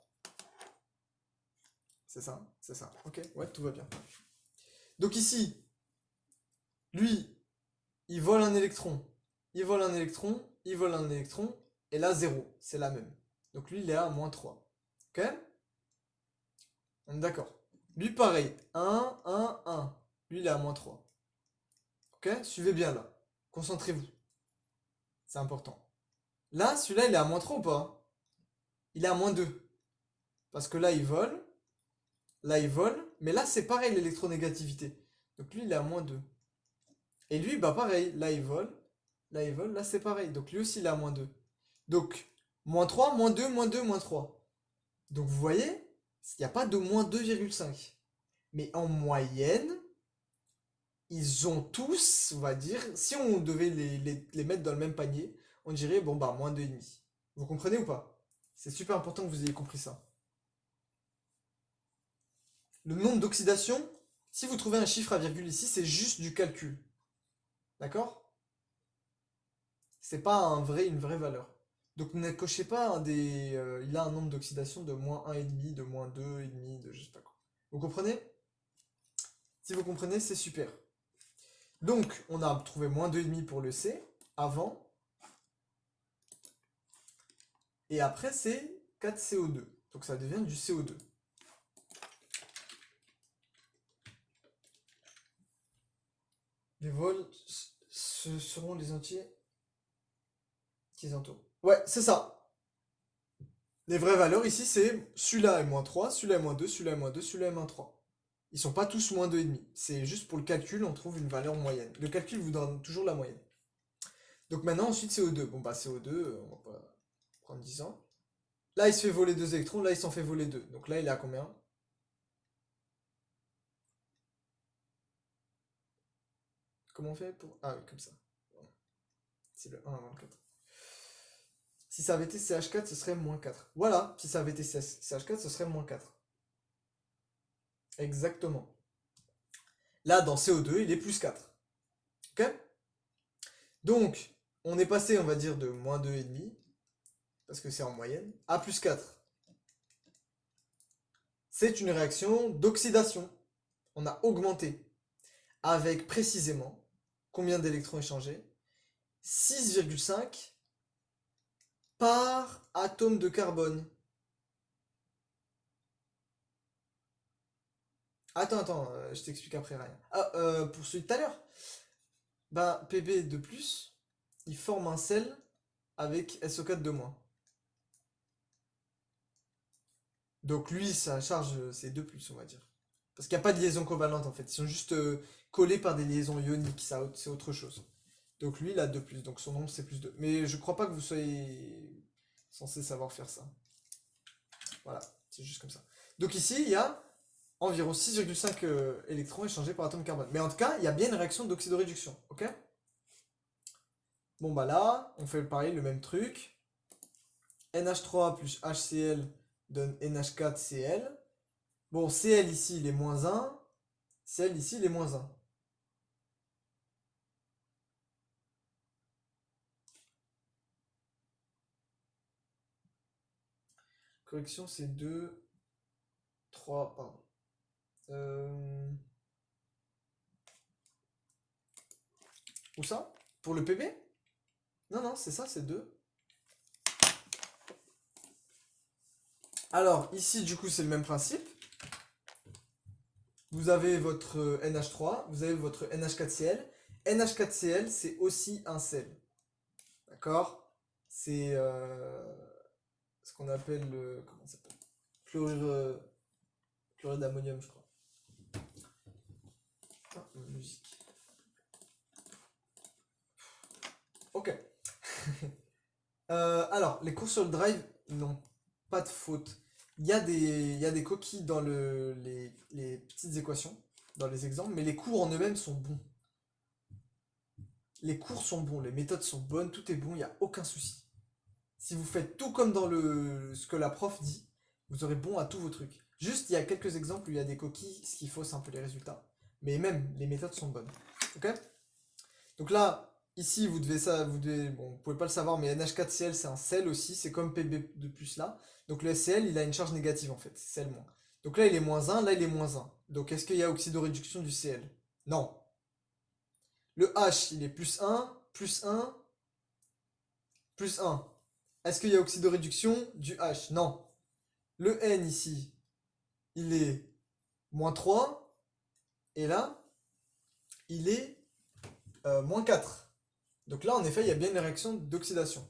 C'est ça? C'est ça. Ok, ouais, tout va bien. Donc ici, lui, il vole un électron. Il vole un électron, il vole un électron, et là, 0. C'est la même. Donc lui, il est à moins 3. Ok? On est d'accord. Lui, pareil. 1, 1, 1. Lui, il est à moins 3. Ok? Suivez bien là. Concentrez-vous. C'est important. Là, celui-là, il est à moins 3 ou pas? Il est à moins 2. Parce que là, il vole. Là, il vole. Mais là, c'est pareil, l'électronégativité. Donc lui, il est à moins 2. Et lui, bah pareil. Là, il vole. Là, il vole. Là, c'est pareil. Donc lui aussi, il est à moins 2. Donc, moins 3, moins 2, moins 2, moins 3. Donc vous voyez, il n'y a pas de moins 2,5. Mais en moyenne, ils ont tous, on va dire, si on devait les mettre dans le même panier, on dirait, bon bah, moins 2,5. Vous comprenez ou pas? C'est super important que vous ayez compris ça. Le nombre d'oxydation, si vous trouvez un chiffre à virgule ici, c'est juste du calcul. D'accord? C'est pas une vraie valeur. Donc ne cochez pas il a un nombre d'oxydation de moins 1,5, de moins 2,5, de je sais pas quoi. Vous comprenez? Si vous comprenez, c'est super. Donc, on a trouvé moins 2,5 pour le C, avant. Et après, c'est 4CO2. Donc, ça devient du CO2. Les vols, ce seront les entiers qui entourent. Ouais, c'est ça. Les vraies valeurs ici, c'est celui-là est moins 3, celui-là est moins 2, celui-là est moins 2, celui-là est moins 3. Ils sont pas tous moins 2,5. C'est juste pour le calcul, on trouve une valeur moyenne. Le calcul vous donne toujours la moyenne. Donc maintenant, ensuite, CO2. Bon, bah CO2, on va pas prendre 10 ans. Là, il se fait voler 2 électrons, là, il s'en fait voler 2. Donc là, il est à combien? Comment on fait pour... Ah oui, comme ça. C'est le 1 avant le 4. Si ça avait été CH4, ce serait moins 4. Voilà, si ça avait été CH4, ce serait moins 4. Exactement. Là, dans CO2, il est plus 4. Ok? Donc, on est passé, on va dire, de moins 2,5, parce que c'est en moyenne, à plus 4. C'est une réaction d'oxydation. On a augmenté. Avec précisément combien d'électrons échangés? 6,5 par atome de carbone. Attends, je t'explique après, Ryan. Ah, pour celui de tout à l'heure, ben, Pb de plus, il forme un sel avec SO4 de moins. Donc lui, sa charge, c'est 2 plus, on va dire. Parce qu'il n'y a pas de liaison covalente en fait. Ils sont juste collés par des liaisons ioniques, ça, c'est autre chose. Donc lui, il a 2 plus, donc son nombre c'est plus 2. Mais je crois pas que vous soyez censé savoir faire ça. Voilà, c'est juste comme ça. Donc ici, il y a environ 6,5 électrons échangés par atome carbone. Mais en tout cas, il y a bien une réaction d'oxydoréduction, ok? Bon bah là, on fait pareil, le même truc. NH3 plus HCl donne NH4Cl. Bon, Cl ici, il est moins 1. Cl ici, il est moins 1. Correction, c'est 2, 3, pardon. Où ça? Pour le PB? Non, non, c'est ça, c'est 2. Alors, ici, du coup, c'est le même principe. Vous avez votre NH3, vous avez votre NH4Cl. NH4Cl, c'est aussi un sel. D'accord? C'est ce qu'on appelle le. Comment ça s'appelle? Chlorure d'ammonium, je crois. Ah, musique. Ok. Alors, les cours sur le drive n'ont pas de faute. Il y a des coquilles dans les petites équations, dans les exemples, mais les cours en eux-mêmes sont bons. Les cours sont bons, les méthodes sont bonnes, tout est bon, il n'y a aucun souci. Si vous faites tout comme dans ce que la prof dit, vous aurez bon à tous vos trucs. Juste, il y a quelques exemples où il y a des coquilles, ce qui fausse un peu les résultats. Mais même, les méthodes sont bonnes. Ok? Donc là, ici, bon, vous pouvez pas le savoir, mais NH4Cl, c'est un sel aussi, c'est comme Pb de plus là. Donc le SCl, il a une charge négative en fait, c'est Cl-. Donc là, il est moins 1, là, il est moins 1. Donc est-ce qu'il y a oxydoréduction du Cl? Non. Le H, il est plus 1, plus 1, plus 1. Est-ce qu'il y a oxydoréduction du H? Non. Le N ici, il est moins 3. Et là, il est moins 4. Donc là, en effet, il y a bien une réaction d'oxydation.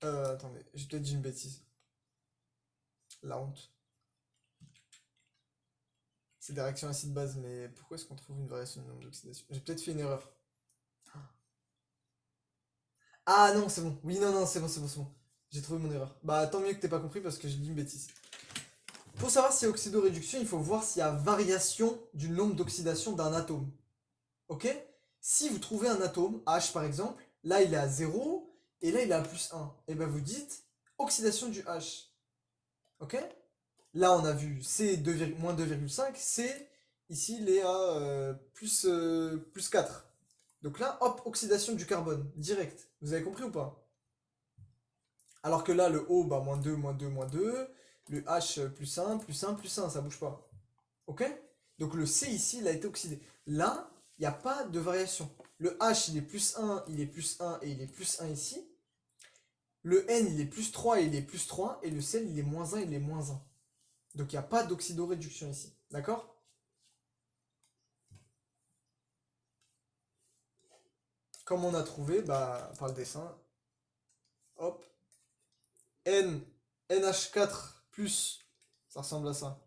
Attendez, j'ai peut-être dit une bêtise. La honte. C'est des réactions acide-base, mais pourquoi est-ce qu'on trouve une variation de nombre d'oxydation? J'ai peut-être fait une erreur. Ah non, c'est bon. Oui, non, non, c'est bon. J'ai trouvé mon erreur. Bah, tant mieux que t'aies pas compris parce que j'ai dit une bêtise. Pour savoir s'il y a oxydoréduction, il faut voir s'il y a variation du nombre d'oxydation d'un atome. Ok? Si vous trouvez un atome, H par exemple, là il est à 0 et là il est à plus 1, et ben vous dites oxydation du H. Ok? Là on a vu C moins 2,5, C ici il est à plus 4. Donc là, hop, oxydation du carbone, direct. Vous avez compris ou pas? Alors que là, le O, bah, moins 2, moins 2, moins 2. Le H, plus 1, plus 1, plus 1, ça bouge pas. Ok? Donc le C ici, il a été oxydé. Là, il n'y a pas de variation. Le H, il est plus 1, il est plus 1 et il est plus 1 ici. Le N, il est plus 3 et il est plus 3. Et le Cl, il est moins 1, il est moins 1. Donc il n'y a pas d'oxydoréduction ici. D'accord? Comme on a trouvé, bah, par le dessin, hop, N, NH4 plus, ça ressemble à ça.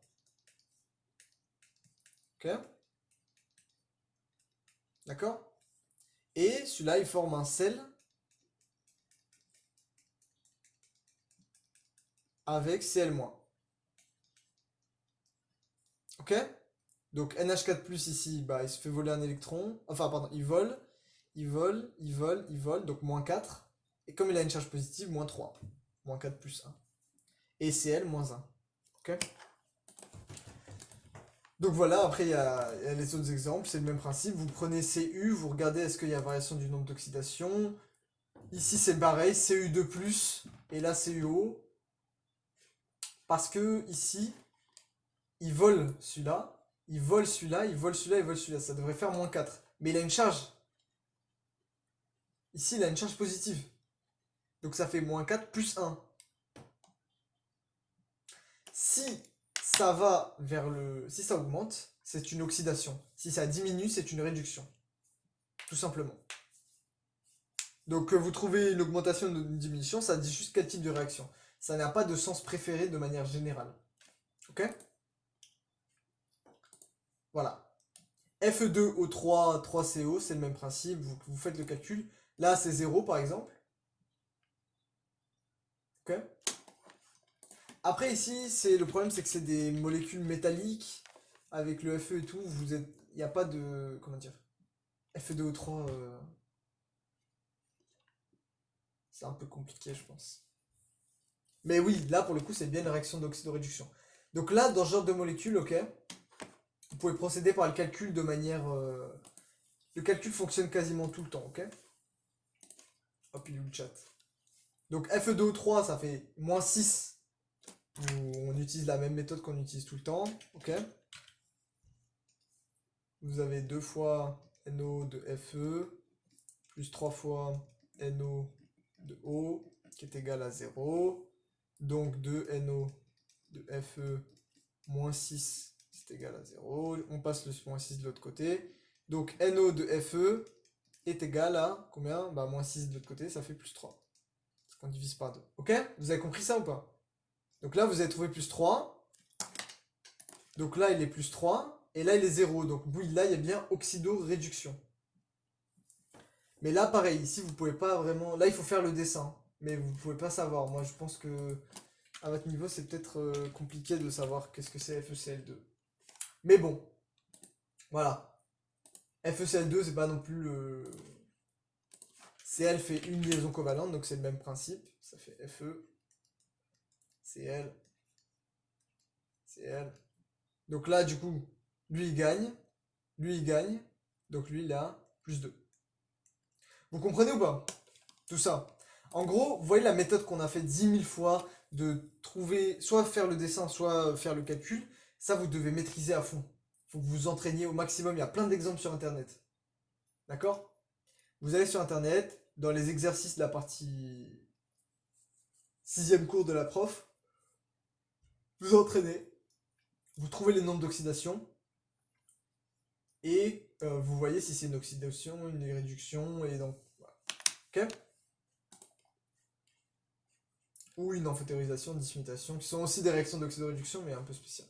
Ok? D'accord? Et celui-là, il forme un sel avec Cl-. Ok? Donc NH4 ici, bah, il se fait voler un électron. Enfin, pardon, il vole, donc moins 4. Et comme il a une charge positive, moins 3. Moins 4 plus 1. Et Cl, moins 1. Ok? Donc voilà, après il y a les autres exemples, c'est le même principe. Vous prenez Cu, vous regardez est-ce qu'il y a variation du nombre d'oxydation. Ici c'est pareil, Cu2+, et là CuO. Parce que ici, il vole celui-là, il vole celui-là, il vole celui-là, il vole celui-là. Ça devrait faire moins 4. Mais il a une charge. ici il a une charge positive. Donc ça fait moins 4 plus 1. Si ça va vers le... Si ça augmente, c'est une oxydation. Si ça diminue, c'est une réduction. Tout simplement. Donc vous trouvez une augmentation ou une diminution, ça dit juste quel type de réaction. Ça n'a pas de sens préféré de manière générale. Ok? Voilà. Fe2O3, 3CO, c'est le même principe, vous faites le calcul. Là, c'est 0 par exemple. Ok? Après ici, le problème c'est que c'est des molécules métalliques avec le Fe et tout, il n'y a pas de, comment dire, Fe2O3, c'est un peu compliqué je pense. Mais oui, là pour le coup c'est bien une réaction d'oxydoréduction. Donc là, dans ce genre de molécules, ok, vous pouvez procéder par le calcul de manière, le calcul fonctionne quasiment tout le temps, ok? Hop, il est où le chat? Donc Fe2O3 ça fait moins 6. On utilise la même méthode qu'on utilise tout le temps, ok? Vous avez 2 fois NO de Fe plus 3 fois NO de O qui est égal à 0. Donc 2 NO de Fe moins 6 c'est égal à 0. On passe le moins 6 de l'autre côté. Donc NO de Fe est égal à combien? Bah moins 6 de l'autre côté, ça fait plus 3. Parce qu'on divise par 2. Ok? Vous avez compris ça ou pas? Donc là, vous avez trouvé plus 3. Donc là, il est plus 3. Et là, il est 0. Donc oui, là, il y a bien oxydoréduction. Mais là, pareil, ici, vous pouvez pas vraiment... Là, il faut faire le dessin. Mais vous pouvez pas savoir. Moi, je pense que à votre niveau, c'est peut-être compliqué de savoir qu'est-ce que c'est FeCl2. Mais bon, voilà. FeCl2, c'est pas non plus le... Cl fait une liaison covalente, donc c'est le même principe. Ça fait Fe, Cl, Cl. Donc là, du coup, lui, il gagne. Lui, il gagne. Donc lui, il a plus 2. Vous comprenez ou pas? Tout ça. En gros, vous voyez la méthode qu'on a fait 10 000 fois de trouver, soit faire le dessin, soit faire le calcul. Ça, vous devez maîtriser à fond. Il faut que vous vous entraîniez au maximum. Il y a plein d'exemples sur Internet. D'accord? Vous allez sur Internet, dans les exercices de la partie 6e cours de la prof, vous entraînez, vous trouvez les nombres d'oxydation, et vous voyez si c'est une oxydation, une réduction, et donc voilà. Ok? Ou une amphotérisation, dismutation, qui sont aussi des réactions d'oxydoréduction, mais un peu spéciales.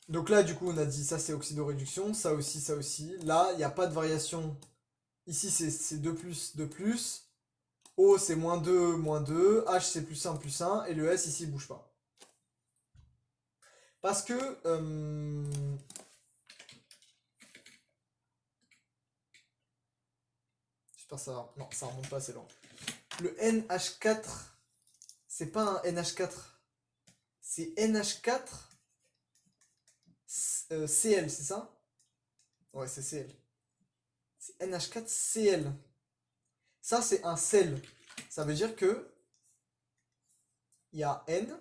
Donc là, du coup, on a dit ça c'est oxydoréduction, ça aussi, ça aussi. Là, il n'y a pas de variation. Ici, c'est 2 plus, 2 plus. O, c'est moins 2, moins 2. H, c'est plus 1, plus 1. Et le S, ici, il bouge pas. Parce que... j'espère que ça... Non, ça remonte pas assez loin. Le NH4, c'est pas un NH4. C'est NH4 Cl, c'est ça? Ouais, c'est Cl. C'est NH4Cl. Ça, c'est un sel. Ça veut dire que il y a N,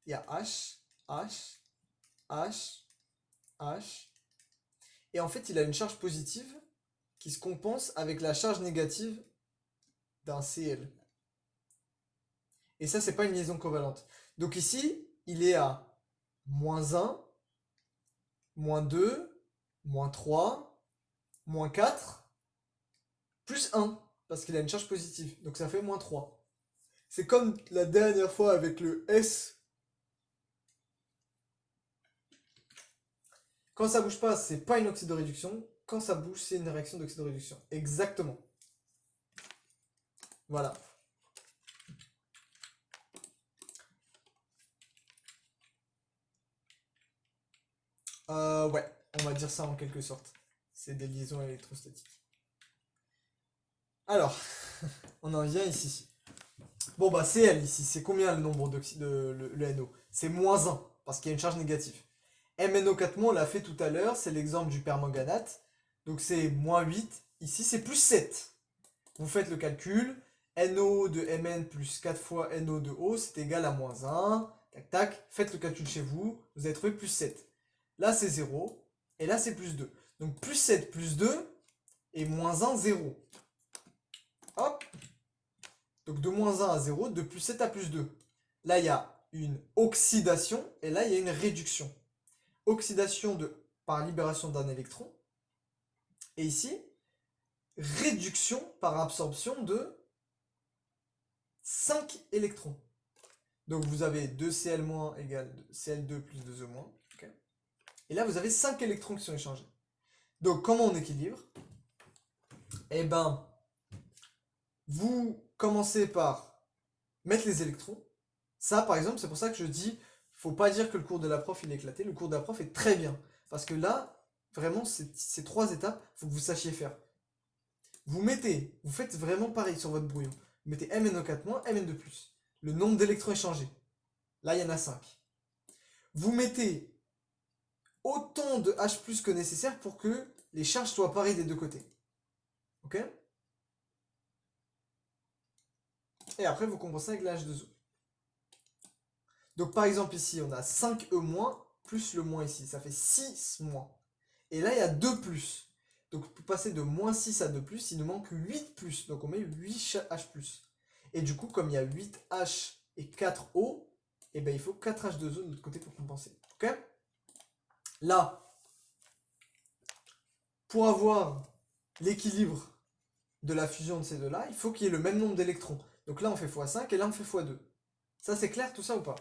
il y a H, H, H, H. Et en fait, il a une charge positive qui se compense avec la charge négative d'un Cl. Et ça, c'est pas une liaison covalente. Donc ici, il est à moins 1, moins 2, moins 3, moins 4, plus 1, parce qu'il a une charge positive. Donc ça fait moins 3. C'est comme la dernière fois avec le S. Quand ça bouge pas, c'est pas une oxydoréduction. Quand ça bouge, c'est une réaction d'oxydoréduction. Exactement. Voilà. Ouais, on va dire ça en quelque sorte. C'est des liaisons électrostatiques. Alors, on en vient ici. Bon bah Cl ici, c'est combien le nombre le NO? C'est moins 1, parce qu'il y a une charge négative. MnO4-, on l'a fait tout à l'heure, c'est l'exemple du permanganate. Donc c'est moins 8, ici c'est plus 7. Vous faites le calcul, NO de Mn plus 4 fois NO de O, c'est égal à moins 1. Tac tac, faites le calcul chez vous, vous allez trouver plus 7. Là c'est 0, et là c'est plus 2. Donc plus 7 plus 2, et moins 1, 0. Hop. Donc de moins 1 à 0, de plus 7 à plus 2. Là, il y a une oxydation et là, il y a une réduction. Oxydation par libération d'un électron. Et ici, réduction par absorption de 5 électrons. Donc vous avez 2Cl- égale Cl2 plus 2E-. Okay. Et là, vous avez 5 électrons qui sont échangés. Donc comment on équilibre? Eh ben, vous commencez par mettre les électrons. Ça, par exemple, c'est pour ça que je dis, faut pas dire que le cours de la prof il est éclaté. Le cours de la prof est très bien. Parce que là, vraiment, ces 3 étapes, faut que vous sachiez faire. Vous faites vraiment pareil sur votre brouillon. Vous mettez MnO4-, Mn2+. Le nombre d'électrons échangés. Là, il y en a 5. Vous mettez autant de H+ que nécessaire pour que les charges soient pareilles des deux côtés. Ok? Et après, vous compensez avec la H2O. Donc, par exemple, ici, on a 5E- plus le moins ici. Ça fait 6-. Et là, il y a 2+. Donc, pour passer de moins 6 à 2+, il nous manque 8+. Donc, on met 8H+. Et du coup, comme il y a 8H et 4O, et ben, il faut 4H2O de l'autre côté pour compenser. Ok? Là, pour avoir l'équilibre de la fusion de ces deux-là, il faut qu'il y ait le même nombre d'électrons. Donc là, on fait x5 et là, on fait x2. Ça, c'est clair tout ça ou pas?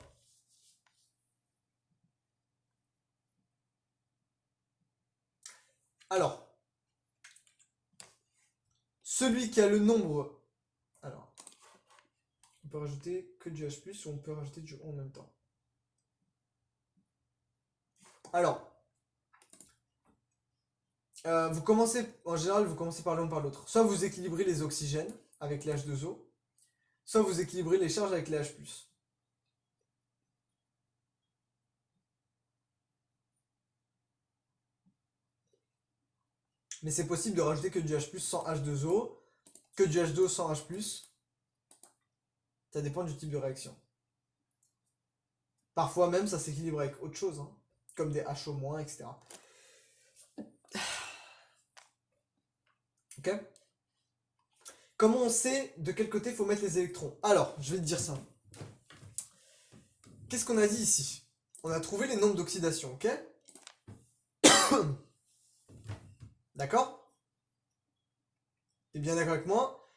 Alors, celui qui a le nombre... Alors, on peut rajouter que du H+, ou on peut rajouter du O en même temps. Alors, vous commencez, en général, vous commencez par l'un ou par l'autre. Soit vous équilibrez les oxygènes avec les H2O, soit vous équilibrez les charges avec les H+. Mais c'est possible de rajouter que du H+, sans H2O, que du H2O sans H+. Ça dépend du type de réaction. Parfois même, ça s'équilibre avec autre chose, hein, comme des HO-, etc. Ok? Comment on sait de quel côté il faut mettre les électrons? Alors, je vais te dire ça. Qu'est-ce qu'on a dit ici? On a trouvé les nombres d'oxydation, ok? D'accord? T'es bien d'accord avec moi?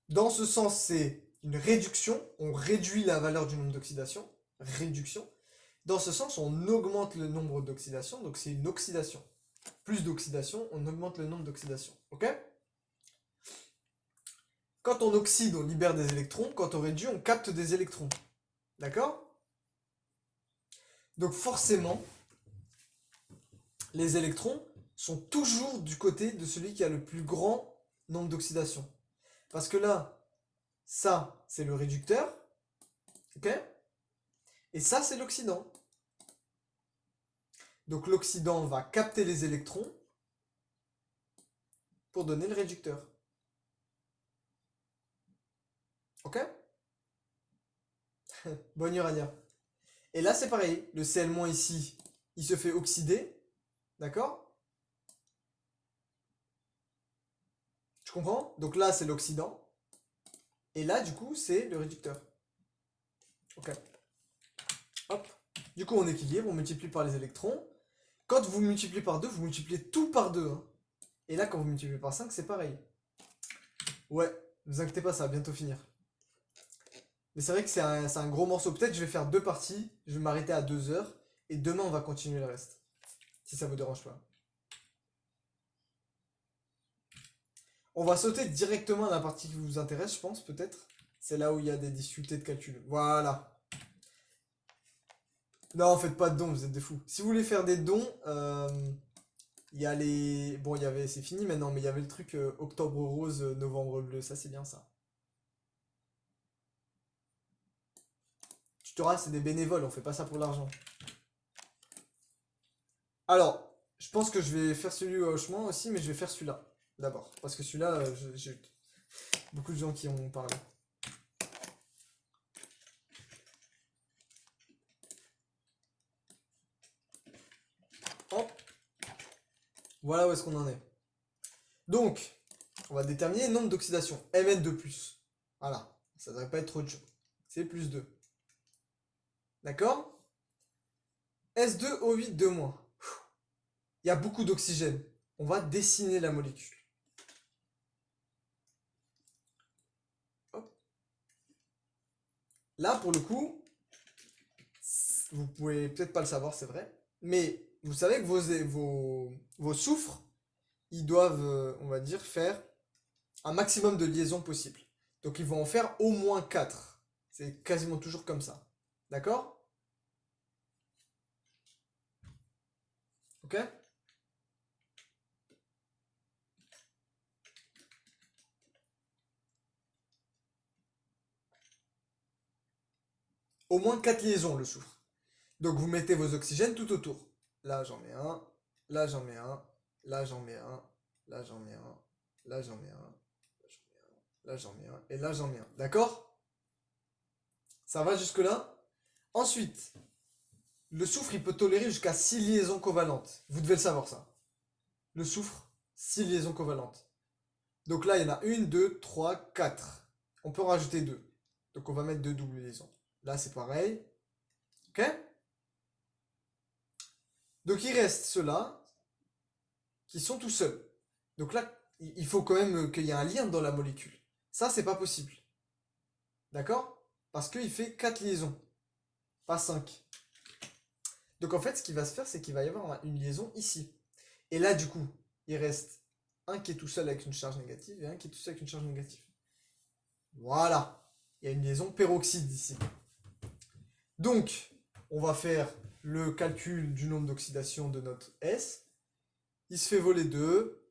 Dans ce sens, c'est une réduction. On réduit la valeur du nombre d'oxydation. Réduction. Dans ce sens, on augmente le nombre d'oxydation. Donc c'est une oxydation. Plus d'oxydation, on augmente le nombre d'oxydation. Ok? Quand on oxyde, on libère des électrons. Quand on réduit, on capte des électrons. D'accord? Donc forcément, les électrons sont toujours du côté de celui qui a le plus grand nombre d'oxydation. Parce que là, ça, c'est le réducteur. Ok? Et ça, c'est l'oxydant. Donc l'oxydant va capter les électrons pour donner le réducteur. Ok? Bonne urania. Et là, c'est pareil. Le Cl- ici, il se fait oxyder. D'accord? Tu comprends? Donc là, c'est l'oxydant. Et là, du coup, c'est le réducteur. Ok. Hop. Du coup, on équilibre, on multiplie par les électrons. Quand vous multipliez par 2, vous multipliez tout par 2. Hein. Et là, quand vous multipliez par 5, c'est pareil. Ouais, ne vous inquiétez pas, ça va bientôt finir. Mais c'est vrai que c'est un gros morceau. Peut-être que je vais faire 2 parties. Je vais m'arrêter à 2 heures. Et demain, on va continuer le reste. Si ça vous dérange pas. On va sauter directement à la partie qui vous intéresse, je pense, peut-être. C'est là où il y a des difficultés de calcul. Voilà. Non, faites pas de dons, vous êtes des fous. Si vous voulez faire des dons, il y a les... Bon, il y avait... C'est fini maintenant, mais il y avait le truc octobre rose, novembre bleu. Ça, c'est bien ça. Tutorat, c'est des bénévoles, on fait pas ça pour l'argent. Alors, je pense que je vais faire celui au chemin aussi, mais je vais faire celui-là d'abord. Parce que celui-là, j'ai beaucoup de gens qui ont parlé. Hop. Voilà où est-ce qu'on en est. Donc, On va déterminer le nombre d'oxydation, Mn2+. Voilà, ça ne devrait pas être trop dur. C'est plus 2. D'accord? S2O8 2-. Il y a beaucoup d'oxygène. On va dessiner la molécule. Hop. Là, pour le coup, vous pouvez peut-être pas le savoir, c'est vrai, mais vous savez que vos soufres, ils doivent, on va dire, faire un maximum de liaisons possibles. Donc ils vont en faire au moins 4. C'est quasiment toujours comme ça. D'accord? Ok? Au moins 4 liaisons, le soufre. Donc vous mettez vos oxygènes tout autour. Là j'en mets un, là j'en mets un, là j'en mets un, là j'en mets un, là j'en mets un, là j'en mets un, et là j'en mets un. D'accord? Ça va jusque-là? Ensuite, le soufre il peut tolérer jusqu'à 6 liaisons covalentes. Vous devez le savoir ça. Le soufre, 6 liaisons covalentes. Donc là il y en a 1, 2, 3, 4. On peut en rajouter 2. Donc on va mettre 2 doubles liaisons. Là c'est pareil. Ok? Donc il reste ceux-là qui sont tout seuls. Donc là, il faut quand même qu'il y ait un lien dans la molécule. Ça, c'est pas possible. D'accord? Parce qu'il fait 4 liaisons, pas 5. Donc en fait, ce qui va se faire, c'est qu'il va y avoir une liaison ici. Et là, du coup, il reste un qui est tout seul avec une charge négative et un qui est tout seul avec une charge négative. Voilà. Il y a une liaison peroxyde ici. Donc, on va faire le calcul du nombre d'oxydation de notre S. Il se fait voler 2.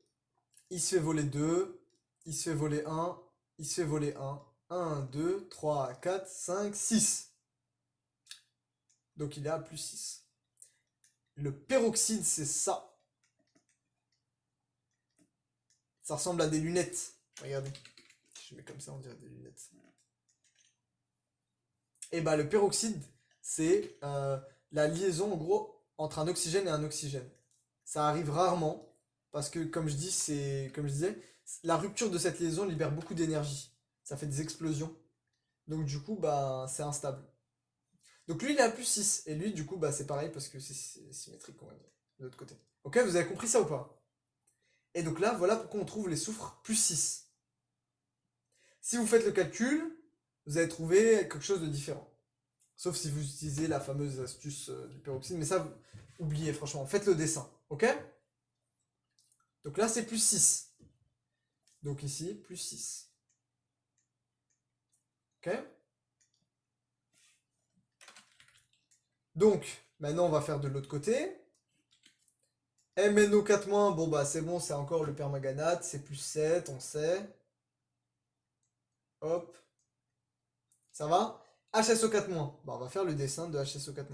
Il se fait voler 2, il se fait voler 1, il se fait voler 1, 1, 2, 3, 4, 5, 6. Donc il est à plus 6. Le peroxyde, c'est ça. Ça ressemble à des lunettes. Regardez. Je mets comme ça, on dirait des lunettes. Et bah le peroxyde, c'est la liaison en gros entre un oxygène et un oxygène. Ça arrive rarement parce que comme je dis, comme je disais, la rupture de cette liaison libère beaucoup d'énergie. Ça fait des explosions. Donc du coup, bah, c'est instable. Donc lui, il est à plus 6. Et lui, du coup, bah, c'est pareil parce que c'est symétrique, on va dire, de l'autre côté. Ok, vous avez compris ça ou pas? Et donc là, voilà pourquoi on trouve les soufres plus 6. Si vous faites le calcul, vous allez trouver quelque chose de différent. Sauf si vous utilisez la fameuse astuce du peroxyde. Mais ça, oubliez, franchement. Faites le dessin. Ok? Donc là, c'est plus 6. Donc ici, plus 6. Ok? Donc, maintenant, on va faire de l'autre côté. MnO4-, bon bah c'est bon, c'est encore le permanganate, c'est plus 7, on sait. Hop, ça va? HSO4-, bah on va faire le dessin de HSO4-.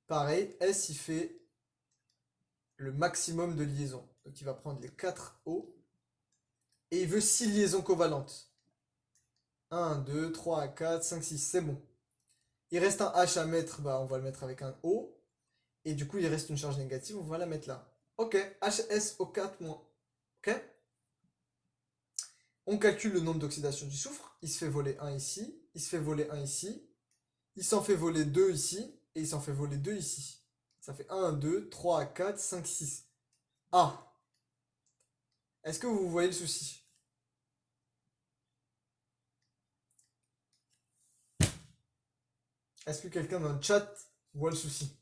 Pareil, S il fait le maximum de liaisons. Donc il va prendre les 4 O et il veut 6 liaisons covalentes. 1, 2, 3, 4, 5, 6, c'est bon. Il reste un H à mettre, bah on va le mettre avec un O. Et du coup il reste une charge négative, on va la mettre là. Ok, HSO4-. Ok? On calcule le nombre d'oxydations du soufre. Il se fait voler 1 ici, il se fait voler 1 ici, il s'en fait voler 2 ici, et il s'en fait voler 2 ici. Ça fait 1, 2, 3, 4, 5, 6. Ah! Est-ce que vous voyez le souci? Est-ce que quelqu'un dans le chat voit le souci?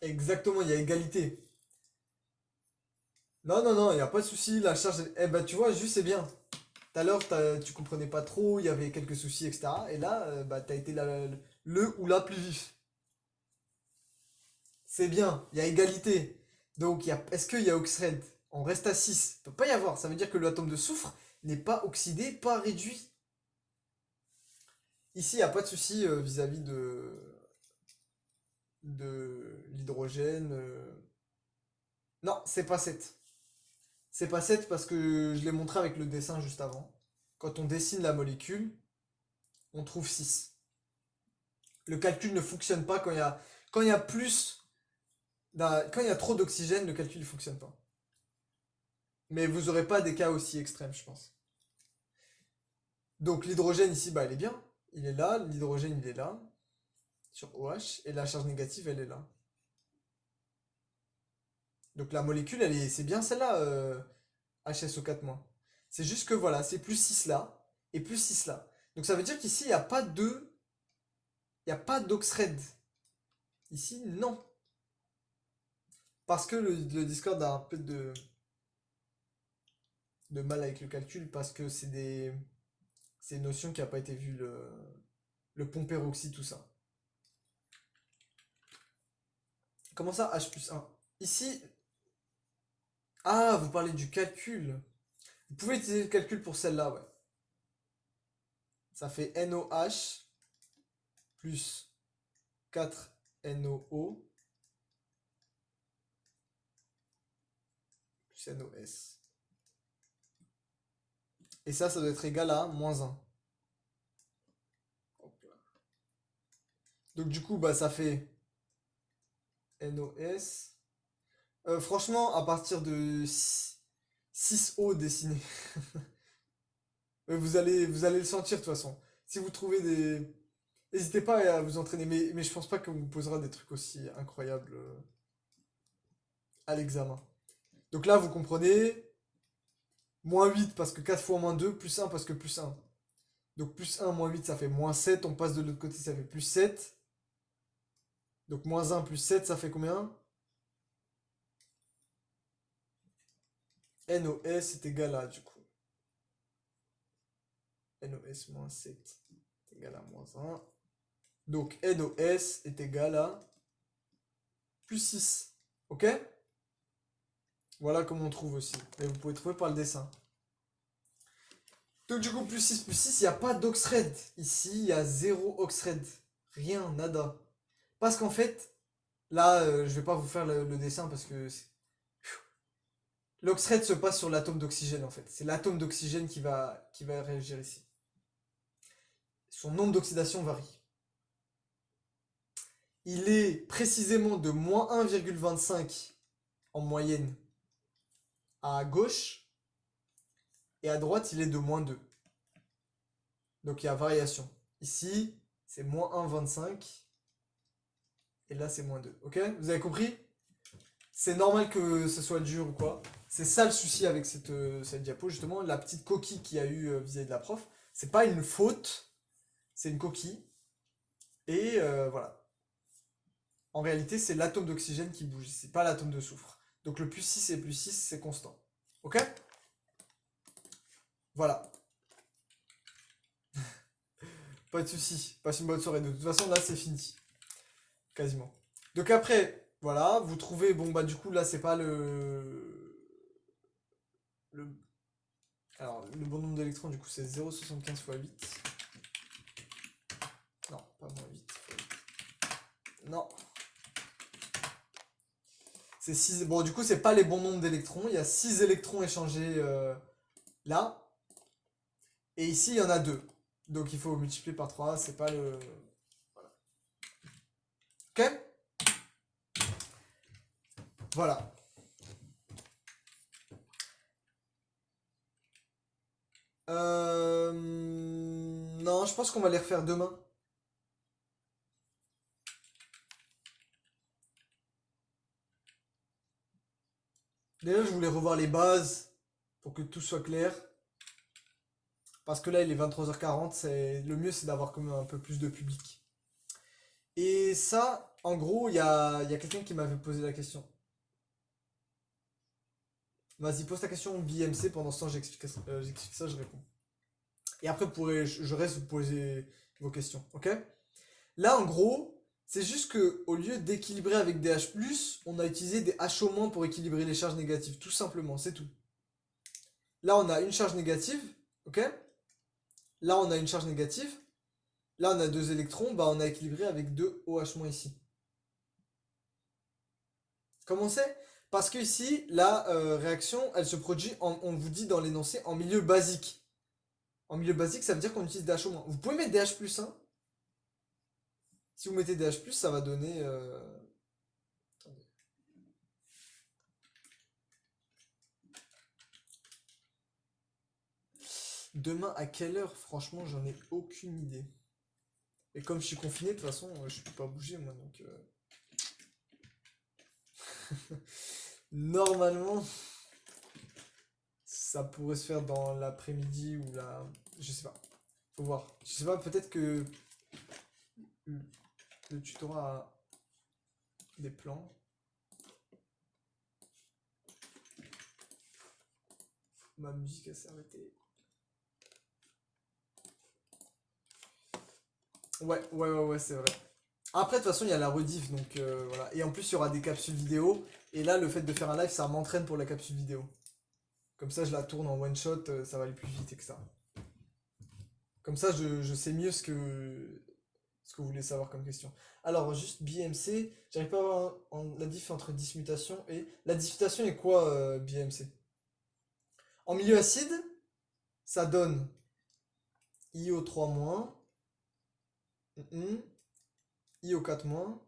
Exactement, il y a égalité. Non, non, non, il n'y a pas de souci. La charge. Eh ben, tu vois, juste c'est bien. Tout à l'heure, tu comprenais pas trop, il y avait quelques soucis, etc. Et là, bah, t'as été le ou la plus vif. C'est bien, il y a égalité. Donc, est-ce qu'il y a oxred? On reste à 6. Il ne peut pas y avoir. Ça veut dire que l'atome de soufre n'est pas oxydé, pas réduit. Ici, il n'y a pas de souci vis-à-vis de l'hydrogène. Non, c'est pas 7. C'est pas 7 parce que je l'ai montré avec le dessin juste avant. Quand on dessine la molécule, on trouve 6. Le calcul ne fonctionne pas quand il y a quand il y a trop d'oxygène, le calcul ne fonctionne pas. Mais vous n'aurez pas des cas aussi extrêmes, je pense. Donc l'hydrogène ici, bah, il est bien. Il est là, l'hydrogène il est là, sur OH, et la charge négative elle est là. Donc la molécule, c'est bien celle-là, HSO4-. C'est juste que voilà, c'est plus 6 là, et plus 6 là. Donc ça veut dire qu'ici, il n'y a pas d'oxred. Ici, non. Parce que le Discord a un peu de mal avec le calcul, parce que c'est une notion qui n'a pas été vue, le pont peroxy, tout ça. Comment ça, H plus 1? Ici, ah, vous parlez du calcul. Vous pouvez utiliser le calcul pour celle-là, ouais. Ça fait NOH plus 4NOO plus NOS. Et ça doit être égal à moins 1. Hop là. Donc du coup, bah, ça fait NOS. Franchement, à partir de 6O dessiné, vous allez le sentir de toute façon. Si vous trouvez des... N'hésitez pas à vous entraîner, mais je pense pas qu'on vous posera des trucs aussi incroyables à l'examen. Donc là, vous comprenez, moins 8 parce que 4 fois moins 2, plus 1 parce que plus 1. Donc plus 1 moins 8 ça fait moins 7, on passe de l'autre côté, ça fait plus 7. Donc moins 1 plus 7, ça fait combien? NOS est égal à, du coup. NOS moins 7 est égal à moins 1. Donc NOS est égal à plus 6. Ok? Voilà comment on trouve aussi. Et vous pouvez trouver par le dessin. Donc du coup, plus 6, il n'y a pas d'oxred. Ici, il y a 0 oxred. Rien, nada. Parce qu'en fait, là, je vais pas vous faire le dessin parce que l'oxred se passe sur l'atome d'oxygène en fait. C'est l'atome d'oxygène qui va réagir ici. Son nombre d'oxydation varie. Il est précisément de moins 1,25 en moyenne à gauche et à droite il est de moins 2. Donc il y a variation. Ici c'est moins 1,25 et là c'est moins 2. Ok? Vous avez compris? C'est normal que ce soit dur ou quoi. C'est ça le souci avec cette diapo, justement. La petite coquille qu'il y a eu vis-à-vis de la prof, c'est pas une faute, c'est une coquille. Et voilà. En réalité, c'est l'atome d'oxygène qui bouge, c'est pas l'atome de soufre. Donc le plus 6 et plus 6, c'est constant. Ok? Voilà. Pas de souci. Passe une bonne soirée. De toute façon, là, c'est fini. Quasiment. Donc après, voilà, vous trouvez, bon, bah du coup, là, c'est pas le... Alors, le bon nombre d'électrons, du coup, c'est 0,75 fois 8. Non, pas moins 8. Non. C'est 6. Bon, du coup, c'est pas les bons nombres d'électrons. Il y a 6 électrons échangés là. Et ici, il y en a 2. Donc, il faut multiplier par 3. C'est pas le... Voilà. Ok? Voilà. Non, je pense qu'on va les refaire demain. Déjà, je voulais revoir les bases pour que tout soit clair. Parce que là, il est 23h40. Le mieux, c'est d'avoir comme un peu plus de public. Et ça, en gros, il y a quelqu'un qui m'avait posé la question. Vas-y, pose ta question BMC. Pendant ce temps, j'explique ça, je réponds. Et après, je reste vous poser vos questions. Ok? Là, en gros, c'est juste que au lieu d'équilibrer avec des H+, on a utilisé des HO- pour équilibrer les charges négatives. Tout simplement, c'est tout. Là, on a une charge négative. Ok? Là, on a une charge négative. Là, on a 2 électrons. Bah, on a équilibré avec 2 OH- ici. Comment c'est? Parce que ici, la réaction, elle se produit, on vous dit dans l'énoncé, en milieu basique. En milieu basique, ça veut dire qu'on utilise DH au moins. Vous pouvez mettre DH+, hein. Si vous mettez DH+, ça va donner... attendez. Demain, à quelle heure? Franchement, j'en ai aucune idée. Et comme je suis confiné, de toute façon, je peux pas bouger, moi, donc... Normalement, ça pourrait se faire dans l'après-midi ou la... Je sais pas. Faut voir. Je sais pas, peut-être que le tutorat a des plans. Ma musique, elle s'est arrêtée. Ouais, c'est vrai. Après, de toute façon, il y a la rediff, donc voilà. Et en plus, il y aura des capsules vidéo. Et là, le fait de faire un live, ça m'entraîne pour la capsule vidéo. Comme ça, je la tourne en one shot, ça va aller plus vite, etc. Comme ça, je sais mieux ce que vous voulez savoir comme question. Alors, juste BMC, j'arrive pas à voir la diff entre dismutation et... La dismutation est quoi, BMC? En milieu acide, ça donne IO3-, IO4-,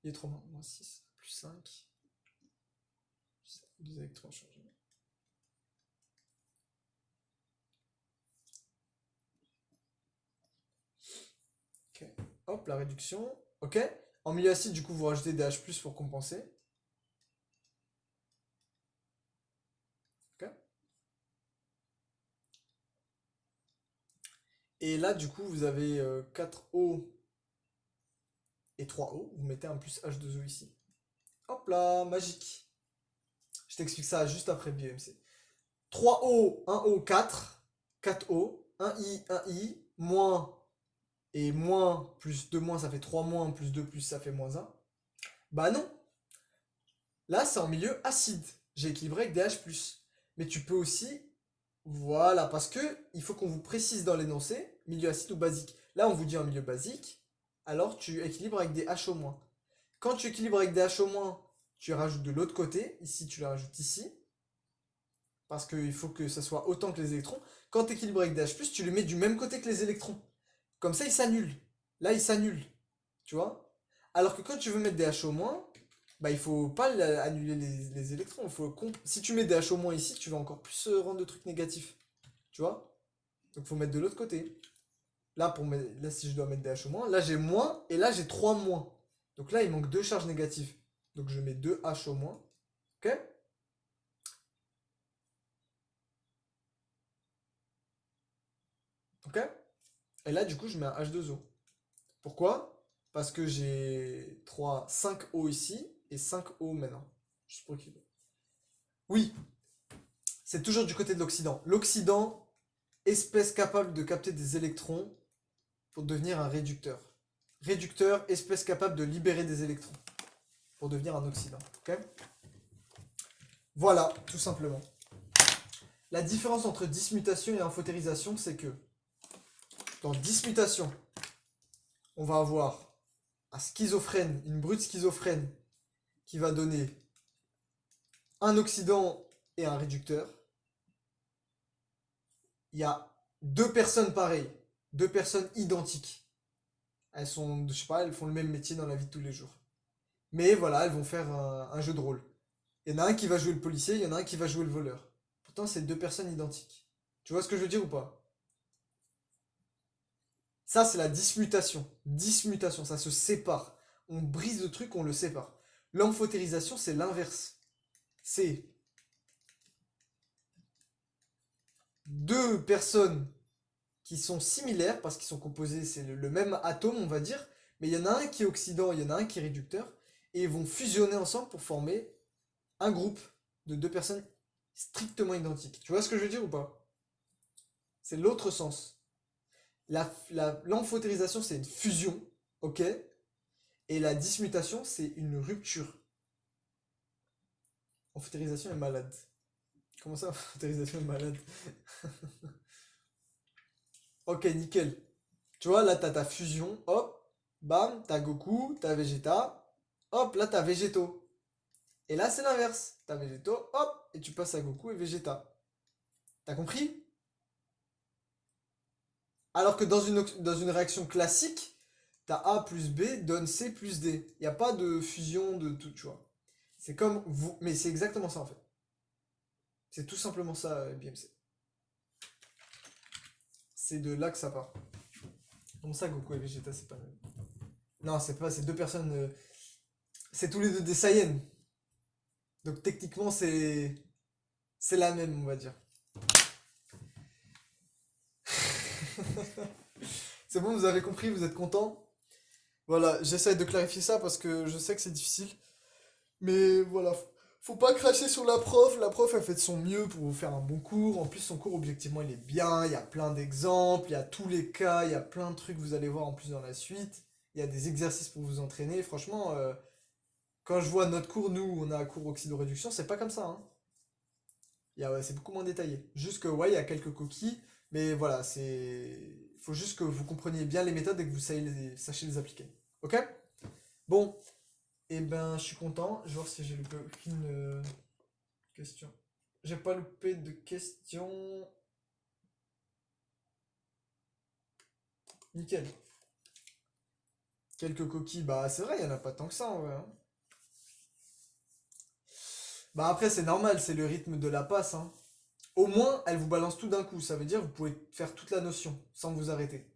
IO3-, -6, +5, 2 électrons chargés. Ok, hop, la réduction. Ok, en milieu acide, du coup, vous rajoutez des H+, pour compenser. Ok. Et là, du coup, vous avez 4O et 3O. Vous mettez un plus H2O ici. Hop là, magique. Je t'explique ça juste après BMC. 3O, 1O, 4. 4O, 1I, 1I, moins et moins plus 2 moins, ça fait 3 moins, plus 2 plus, ça fait -1. Bah non. Là, c'est en milieu acide. J'ai équilibré avec des H+. Mais tu peux aussi... Voilà, parce que il faut qu'on vous précise dans l'énoncé, milieu acide ou basique. Là, on vous dit en milieu basique, alors tu équilibres avec des H au moins. Quand tu équilibres avec des H au moins, tu rajoutes de l'autre côté. Ici, tu les rajoutes ici. Parce qu'il faut que ça soit autant que les électrons. Quand tu équilibres avec des H+, tu les mets du même côté que les électrons. Comme ça, ils s'annulent. Là, ils s'annulent. Tu vois? Alors que quand tu veux mettre des H au moins, bah, il faut pas annuler les électrons. Si tu mets des H au moins ici, tu vas encore plus rendre de trucs négatifs. Tu vois? Donc, il faut mettre de l'autre côté. Là, là, si je dois mettre des H au moins, là, j'ai moins et là, j'ai 3 moins. Donc là, il manque 2 charges négatives. Donc, je mets 2 H au moins. Ok? Ok? Et là, du coup, je mets un H2O. Pourquoi? Parce que j'ai 5O ici et 5O maintenant. Juste pour équilibrer. Oui, c'est toujours du côté de l'Occident. L'Occident, espèce capable de capter des électrons pour devenir un réducteur. Réducteur, espèce capable de libérer des électrons pour devenir un oxydant. Ok? Voilà, tout simplement. La différence entre dismutation et amphotérisation, c'est que dans dismutation, on va avoir un schizophrène, une brute schizophrène qui va donner un oxydant et un réducteur. Il y a deux personnes pareilles, deux personnes identiques. Elles sont, je sais pas, elles font le même métier dans la vie de tous les jours. Mais voilà, elles vont faire un jeu de rôle. Il y en a un qui va jouer le policier, il y en a un qui va jouer le voleur. Pourtant, c'est deux personnes identiques. Tu vois ce que je veux dire ou pas? Ça, c'est la dismutation. Dismutation, ça se sépare. On brise le truc, on le sépare. L'amphotérisation, c'est l'inverse. C'est deux personnes qui sont similaires parce qu'ils sont composés, c'est le même atome, on va dire, mais il y en a un qui est oxydant, il y en a un qui est réducteur, et ils vont fusionner ensemble pour former un groupe de deux personnes strictement identiques. Tu vois ce que je veux dire ou pas? C'est l'autre sens. L'amphotérisation, c'est une fusion, ok? Et la dismutation, c'est une rupture. Amphotérisation est malade. Comment ça, amphotérisation est malade? Ok, nickel. Tu vois, là, t'as ta fusion, hop, bam, t'as Goku, t'as Vegeta, hop, là, t'as Végéto. Et là, c'est l'inverse. T'as Végéto, hop, et tu passes à Goku et Vegeta. T'as compris? Alors que dans une réaction classique, t'as A plus B donne C plus D. Il n'y a pas de fusion de tout, tu vois. C'est comme vous, mais c'est exactement ça en fait. C'est tout simplement ça, BMC. C'est de là que ça part. Comme ça, Goku et Vegeta, c'est pas le même. Non, c'est pas, c'est deux personnes. C'est tous les deux des Saiyans. Donc techniquement, c'est la même, on va dire. C'est bon, vous avez compris, vous êtes content? Voilà, j'essaie de clarifier ça parce que je sais que c'est difficile. Mais voilà, faut pas cracher sur la prof. La prof, elle fait de son mieux pour vous faire un bon cours. En plus, son cours, objectivement, il est bien. Il y a plein d'exemples, il y a tous les cas, il y a plein de trucs que vous allez voir en plus dans la suite. Il y a des exercices pour vous entraîner. Franchement, quand je vois notre cours, nous, on a un cours oxydoréduction, c'est pas comme ça, hein. Ouais, c'est beaucoup moins détaillé. Juste que, ouais, il y a quelques coquilles. Mais voilà, c'est. Faut juste que vous compreniez bien les méthodes et que vous sachiez les appliquer. Ok? Bon, eh ben, je suis content. Je vais voir si j'ai loupé aucune question. J'ai pas loupé de questions. Nickel. Quelques coquilles. Bah, c'est vrai, il y en a pas tant que ça en vrai, hein. Bah, après, c'est normal, c'est le rythme de la passe, hein. Au moins, elle vous balance tout d'un coup. Ça veut dire que vous pouvez faire toute la notion sans vous arrêter.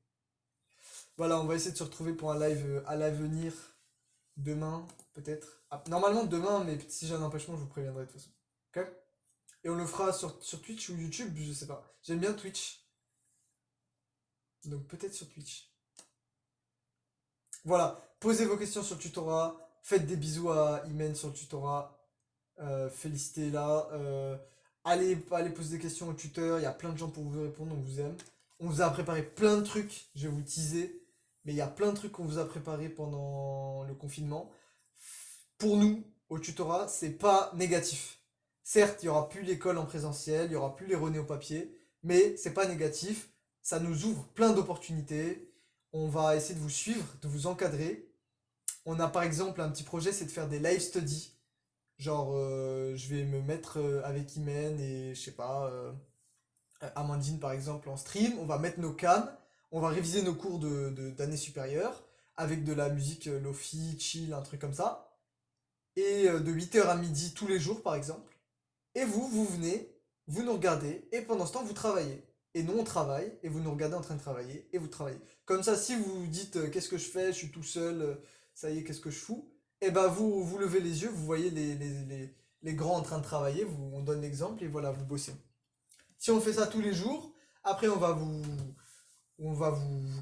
Voilà, on va essayer de se retrouver pour un live à l'avenir. Demain, peut-être. Ah, normalement demain, mais si j'ai un empêchement, je vous préviendrai de toute façon. Ok? Et on le fera sur Twitch ou YouTube, je sais pas. J'aime bien Twitch. Donc peut-être sur Twitch. Voilà, posez vos questions sur le tutorat, faites des bisous à Imen sur le tutorat, félicitez-la, allez poser des questions au tuteur, il y a plein de gens pour vous répondre, on vous aime. On vous a préparé plein de trucs, je vais vous teaser, mais il y a plein de trucs qu'on vous a préparé pendant le confinement. Pour nous, au tutorat, c'est pas négatif. Certes, il y aura plus l'école en présentiel, il y aura plus les relais au papier, mais c'est pas négatif. Ça nous ouvre plein d'opportunités. On va essayer de vous suivre, de vous encadrer. On a par exemple un petit projet, c'est de faire des live studies. Genre, je vais me mettre avec Imen et je sais pas, Amandine par exemple en stream. On va mettre nos cams, on va réviser nos cours d'année supérieure avec de la musique lofi, chill, un truc comme ça et de 8 heures à midi tous les jours par exemple. Et vous, vous venez, vous nous regardez, et pendant ce temps, vous travaillez. Et nous, on travaille, et vous nous regardez en train de travailler, et vous travaillez. Comme ça, si vous vous dites qu'est-ce que je fais, je suis tout seul, ça y est, qu'est-ce que je fous, et ben vous levez les yeux, vous voyez les grands en train de travailler, on donne l'exemple, et voilà, vous bossez. Si on fait ça tous les jours, après on va vous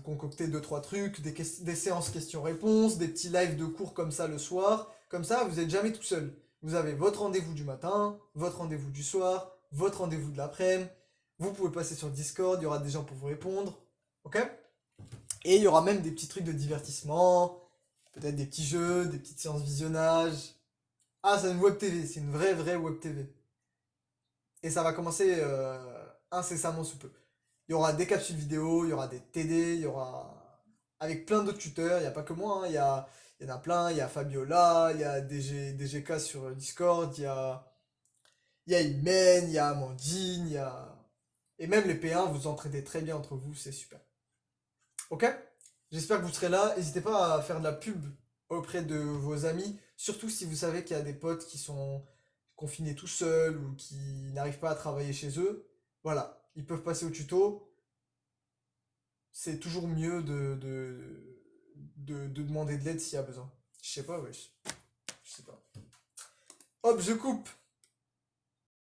concocter deux trois trucs, des séances questions-réponses, des petits lives de cours comme ça le soir. Comme ça, vous n'êtes jamais tout seul. Vous avez votre rendez-vous du matin, votre rendez-vous du soir, votre rendez-vous de l'après-midi. Vous pouvez passer sur Discord, il y aura des gens pour vous répondre. Ok? Et il y aura même des petits trucs de divertissement, peut-être des petits jeux, des petites séances visionnage. Ah, c'est une web TV, c'est une vraie web TV. Et ça va commencer incessamment sous peu. Il y aura des capsules vidéo, il y aura des TD, il y aura. Avec plein d'autres tuteurs, il n'y a pas que moi, hein, il y en a plein, il y a Fabiola, il y a DGK sur Discord, il y a Imen, il y a Amandine, il y a. Et même les P1, vous entraînez très bien entre vous, c'est super. Ok? J'espère que vous serez là. N'hésitez pas à faire de la pub auprès de vos amis, surtout si vous savez qu'il y a des potes qui sont confinés tout seuls ou qui n'arrivent pas à travailler chez eux. Voilà, ils peuvent passer au tuto. C'est toujours mieux de demander de l'aide s'il y a besoin. Je sais pas, wesh. Je sais pas. Hop, je coupe.